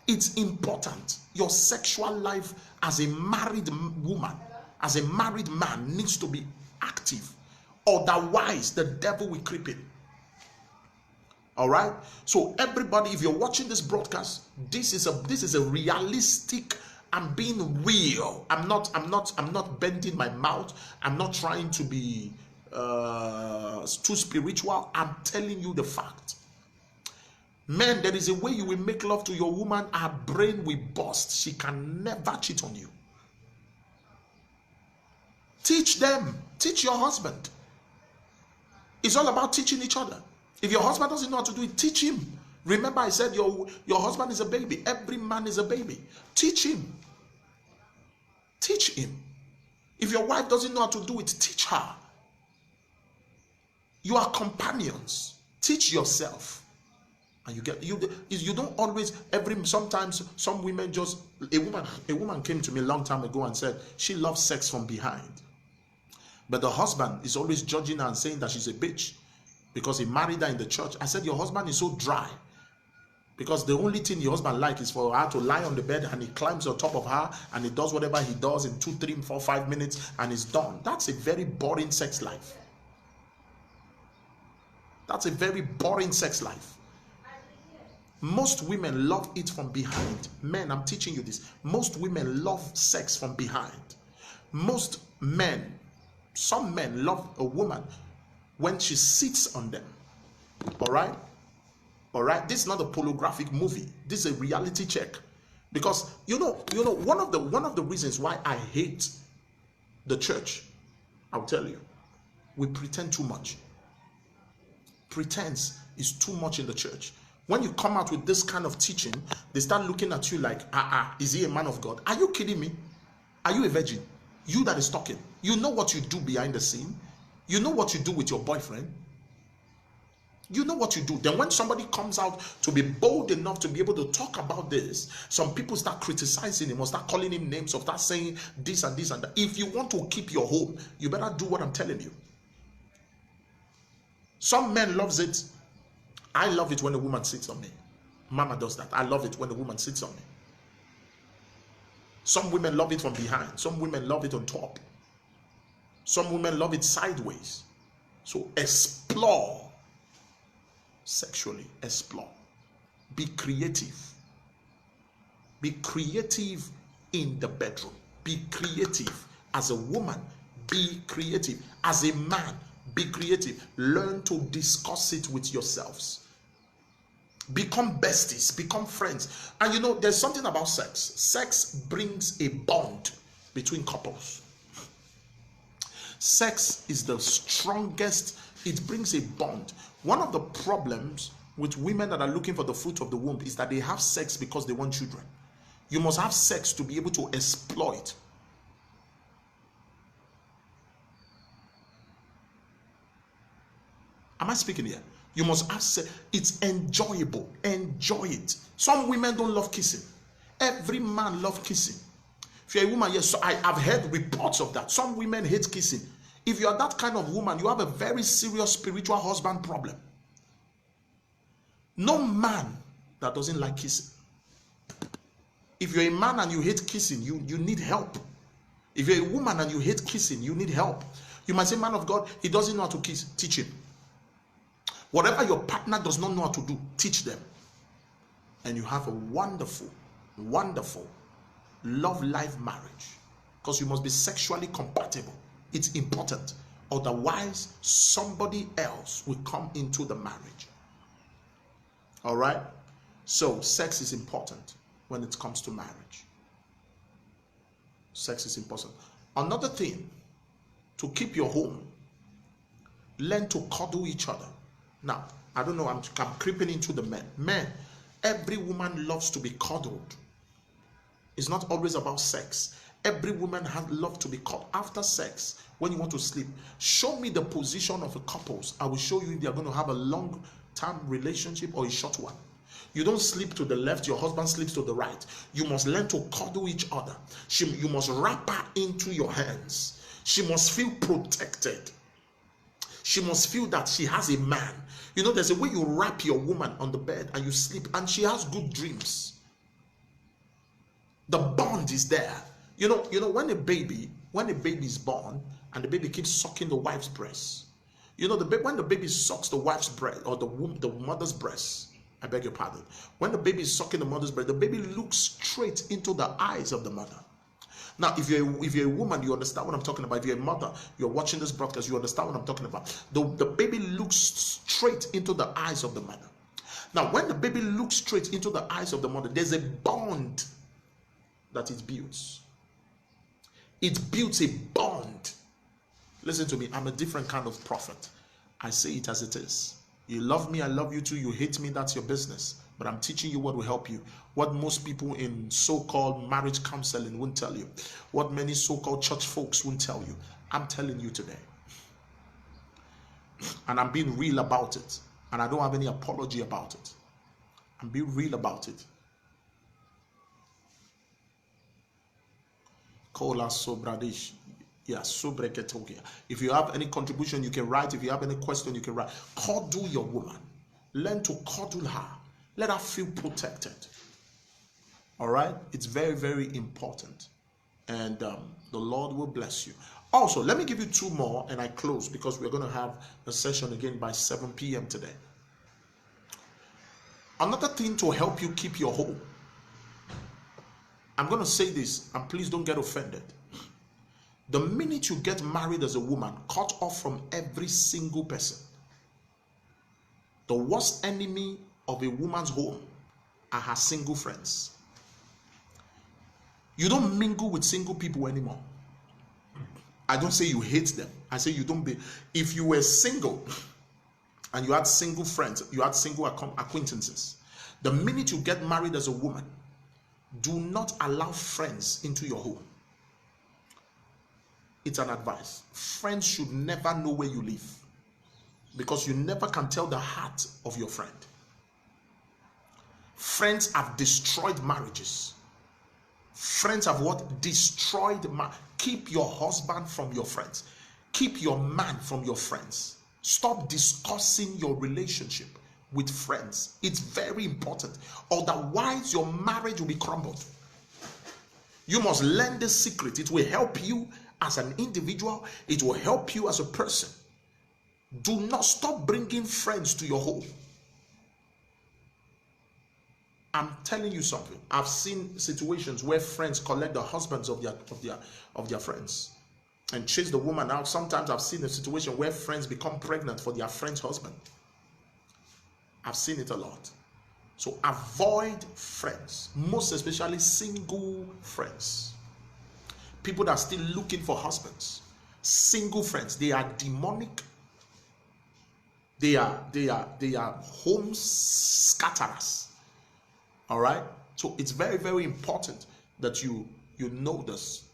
It's important. Your sexual life as a married woman, as a married man needs to be active. Otherwise, the devil will creep in. All right. So everybody, if you're watching this broadcast, this is a realistic. I'm being real. I'm not bending my mouth. I'm not trying to be too spiritual. I'm telling you the fact. Men, there is a way you will make love to your woman. Her brain will burst. She can never cheat on you. Teach them. Teach your husband. It's all about teaching each other. If your husband doesn't know how to do it, teach him. Remember I said your husband is a baby. Every man is a baby. Teach him. Teach him. If your wife doesn't know how to do it, teach her. You are companions. Teach yourself. And you don't always, sometimes some women just, a woman came to me a long time ago and said she loves sex from behind. But the husband is always judging her and saying that she's a bitch because he married her in the church. I said, your husband is so dry because the only thing your husband likes is for her to lie on the bed and he climbs on top of her and he does whatever he does in 2, 3, 4, 5 minutes and he's done. That's a very boring sex life. That's a very boring sex life. Most women love it from behind. Men, I'm teaching you this. Most women love sex from behind. Most men, some men love a woman when she sits on them. All right? All right? This is not a pornographic movie. This is a reality check. Because you know, one of the reasons why I hate the church, I'll tell you, we pretend too much. Pretense is too much in the church. When you come out with this kind of teaching, they start looking at you like, is he a man of God? Are you kidding me? Are you a virgin? You that is talking. You know what you do behind the scene. You know what you do with your boyfriend. You know what you do. Then when somebody comes out to be bold enough to be able to talk about this, some people start criticizing him or start calling him names or start saying this and this and that. If you want to keep your home, you better do what I'm telling you. Some men loves it. I love it when a woman sits on me. Mama does that. I love it when a woman sits on me. Some women love it from behind. Some women love it on top. Some women love it sideways. So explore sexually. Explore. Be creative. Be creative in the bedroom. Be creative. As a woman, be creative. As a man, be creative. Learn to discuss it with yourselves. Become besties, become friends. And you know, there's something about sex. Sex brings a bond between couples. Sex is the strongest, it brings a bond. One of the problems with women that are looking for the fruit of the womb is that they have sex because they want children. You must have sex to be able to exploit. Am I speaking here? You must have sex. It's enjoyable. Enjoy it. Some women don't love kissing. Every man loves kissing. If you're a woman, yes, so I've heard reports of that. Some women hate kissing. If you are that kind of woman, you have a very serious spiritual husband problem. No man that doesn't like kissing. If you're a man and you hate kissing, you need help. If you're a woman and you hate kissing, you need help. You might say, man of God, he doesn't know how to kiss. Teach him. Whatever your partner does not know how to do, teach them. And you have a wonderful, wonderful love life marriage. Because you must be sexually compatible. It's important. Otherwise, somebody else will come into the marriage. All right? So, sex is important when it comes to marriage. Sex is important. Another thing, to keep your home, learn to cuddle each other. Now, I don't know, I'm creeping into the men. Men, every woman loves to be cuddled. It's not always about sex. Every woman loves to be cuddled. After sex, when you want to sleep, show me the position of the couples. I will show you if they are going to have a long-term relationship or a short one. You don't sleep to the left, your husband sleeps to the right. You must learn to cuddle each other. You must wrap her into your hands. She must feel protected. She must feel that she has a man. You know, there's a way you wrap your woman on the bed and you sleep and she has good dreams. The bond is there. You know, when a baby is born and the baby keeps sucking the wife's breast. You know, when the baby sucks the wife's breast or the mother's breast, I beg your pardon. When the baby is sucking the mother's breast, the baby looks straight into the eyes of the mother. Now, if you're a woman, you understand what I'm talking about. If you're a mother, you're watching this broadcast, you understand what I'm talking about. The baby looks straight into the eyes of the mother. Now, when the baby looks straight into the eyes of the mother, there's a bond that it builds. It builds a bond. Listen to me, I'm a different kind of prophet. I say it as it is. You love me, I love you too. You hate me, that's your business. But I'm teaching you what will help you. What most people in so-called marriage counseling won't tell you. What many so-called church folks won't tell you. I'm telling you today. And I'm being real about it. And I don't have any apology about it. I'm being real about it. Kola Sobradish. Yeah, if you have any contribution, you can write. If you have any question, you can write. Cuddle your woman. Learn to cuddle her. Let her feel protected. All right? It's very, very important. And the Lord will bless you. Also, let me give you two more and I close because we're going to have a session again by 7 p.m. today. Another thing to help you keep your home. I'm going to say this and please don't get offended. The minute you get married as a woman, cut off from every single person. The worst enemy of a woman's home are her single friends. You don't mingle with single people anymore. I don't say you hate them. I say you don't be. If you were single and you had single friends, you had single acquaintances, the minute you get married as a woman, do not allow friends into your home. It's an advice. Friends should never know where you live because you never can tell the heart of your friend. Friends have destroyed marriages. Friends have what? Destroyed marriage. Keep your husband from your friends. Keep your man from your friends. Stop discussing your relationship with friends. It's very important. Otherwise, your marriage will be crumbled. You must learn this secret. It will help you as an individual. It will help you as a person. Do not stop bringing friends to your home. I'm telling you something. I've seen situations where friends collect the husbands of their friends and chase the woman out. Sometimes I've seen a situation where friends become pregnant for their friend's husband. I've seen it a lot. So avoid friends, most especially single friends. People that are still looking for husbands. Single friends, they are demonic. They are home scatterers. All right. So it's very, very important that you know this.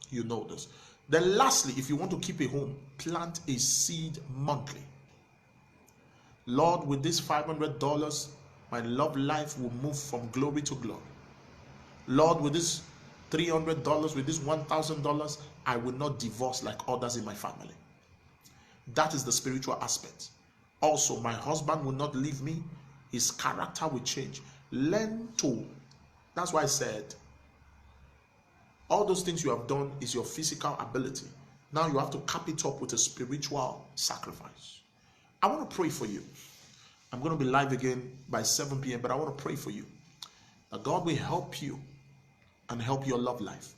You know this. Then lastly, if you want to keep a home, plant a seed monthly. Lord, with this $500, my love life will move from glory to glory. Lord, with this $300, with this $1,000, I will not divorce like others in my family. That is the spiritual aspect. Also, my husband will not leave me. His character will change. Learn to. That's why I said, all those things you have done is your physical ability. Now you have to cap it up with a spiritual sacrifice. I want to pray for you. I'm going to be live again by 7 p.m., but I want to pray for you that God will help you and help your love life.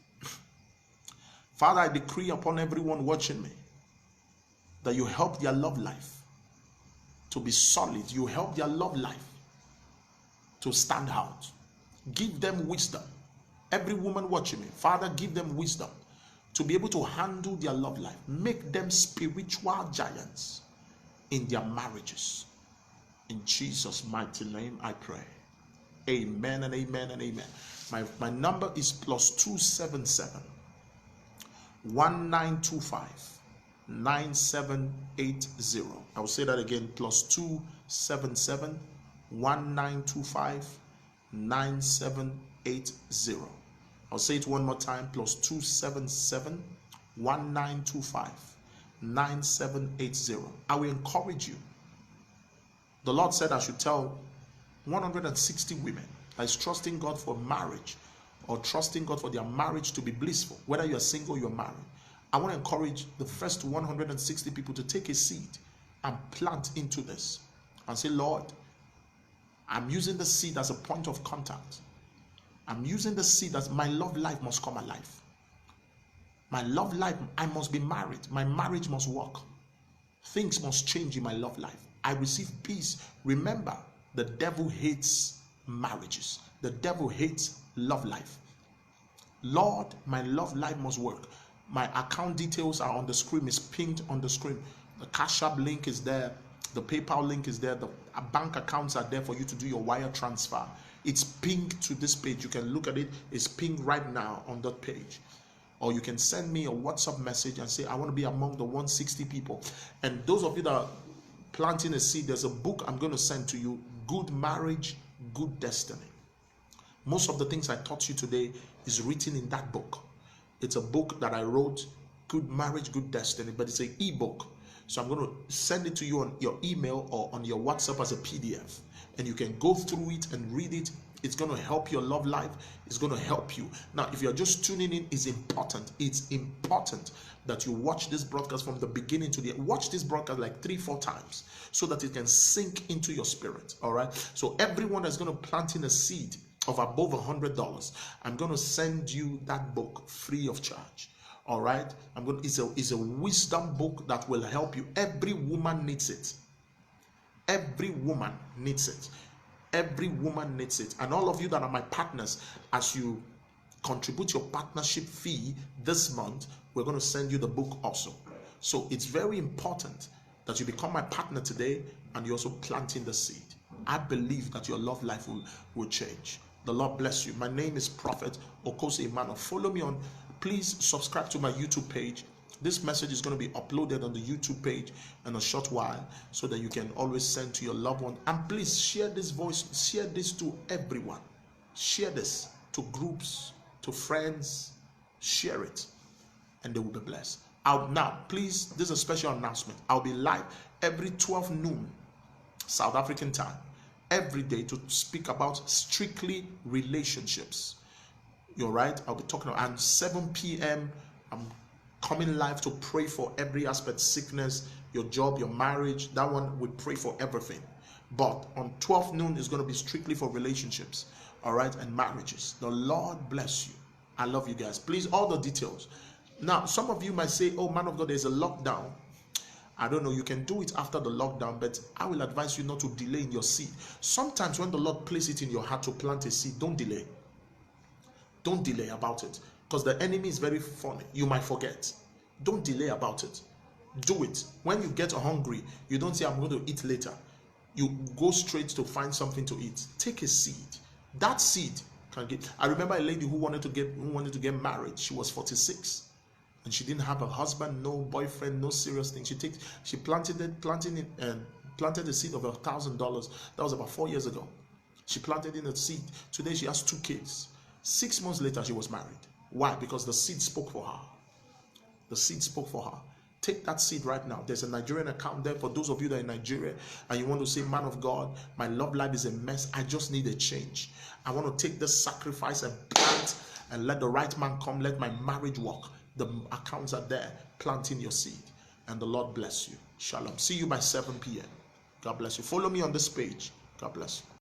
Father, I decree upon everyone watching me that you help their love life to be solid. You help their love life to stand out. Give them wisdom. Every woman watching me, Father, give them wisdom to be able to handle their love life. Make them spiritual giants in their marriages. In Jesus' mighty name, I pray. Amen and amen and amen. My number is +277 1925 9780. I will say that again, +277 1925 9780. I'll say it one more time, +277 1925 9780. I will encourage you. The Lord said I should tell 160 women that is trusting God for marriage or trusting God for their marriage to be blissful, whether you're single or you're married. I want to encourage the first 160 people to take a seed and plant into this and say, Lord, I'm using the seed as a point of contact. I'm using the seed as my love life must come alive. My love life, I must be married. My marriage must work. Things must change in my love life. I receive peace. Remember, the devil hates marriages. The devil hates love life. Lord, my love life must work. My account details are on the screen. It's pinned on the screen. The Cash App link is there. The PayPal link is there. The bank accounts are there for you to do your wire transfer. It's pinned to this page. You can look at it. It's pinned right now on that page. Or you can send me a WhatsApp message and say, I want to be among the 160 people. And those of you that are planting a seed, there's a book I'm going to send to you, Good Marriage, Good Destiny. Most of the things I taught you today is written in that book. It's a book that I wrote, Good Marriage, Good Destiny, but it's an ebook. So I'm going to send it to you on your email or on your WhatsApp as a PDF. And you can go through it and read it. It's going to help your love life. It's going to help you. Now, if you're just tuning in, it's important. It's important that you watch this broadcast from the beginning to the end. Watch this broadcast like 3-4 times so that it can sink into your spirit. All right. So everyone that's going to plant in a seed of above $100, I'm going to send you that book free of charge. All right. It's a wisdom book that will help you. Every woman needs it. Every woman needs it. Every woman needs it. And all of you that are my partners, as you contribute your partnership fee this month, we're going to send you the book also. So it's very important that you become my partner today and you also plant in the seed. I believe that your love life will change. The Lord bless you. My name is Prophet Okose Emmanuel. Follow me on, please subscribe to my YouTube page. This message is going to be uploaded on the YouTube page in a short while so that you can always send to your loved one. And please share this voice, share this to everyone. Share this to groups, to friends. Share it and they will be blessed. Now, please, this is a special announcement. I'll be live every 12 noon South African time every day to speak about strictly relationships. You're right. I'll be talking about, and 7 p.m. I'm coming live to pray for every aspect, sickness, your job, your marriage. That one we pray for everything. But on 12 noon is going to be strictly for relationships, all right, and marriages. The Lord bless you. I love you guys. Please, all the details. Now, some of you might say, oh, man of God, there's a lockdown. I don't know, you can do it after the lockdown, but I will advise you not to delay in your seed. Sometimes when the Lord places it in your heart to plant a seed, don't delay. Don't delay about it, because the enemy is very funny. You might forget. Don't delay about it. Do it. When you get hungry, you don't say, I'm going to eat later. You go straight to find something to eat. Take a seed. That seed can get. I remember a lady who wanted to get married. She was 46, and she didn't have a husband, no boyfriend, no serious thing. She planted the seed of $1,000. That was about 4 years ago. She planted in a seed. Today she has 2 kids. 6 months later, she was married. Why? Because the seed spoke for her. The seed spoke for her. Take that seed right now. There's a Nigerian account there for those of you that are in Nigeria and you want to say, man of God, my love life is a mess. I just need a change. I want to take this sacrifice and plant and let the right man come. Let my marriage work. The accounts are there. Plant in your seed. And the Lord bless you. Shalom. See you by 7 p.m. God bless you. Follow me on this page. God bless you.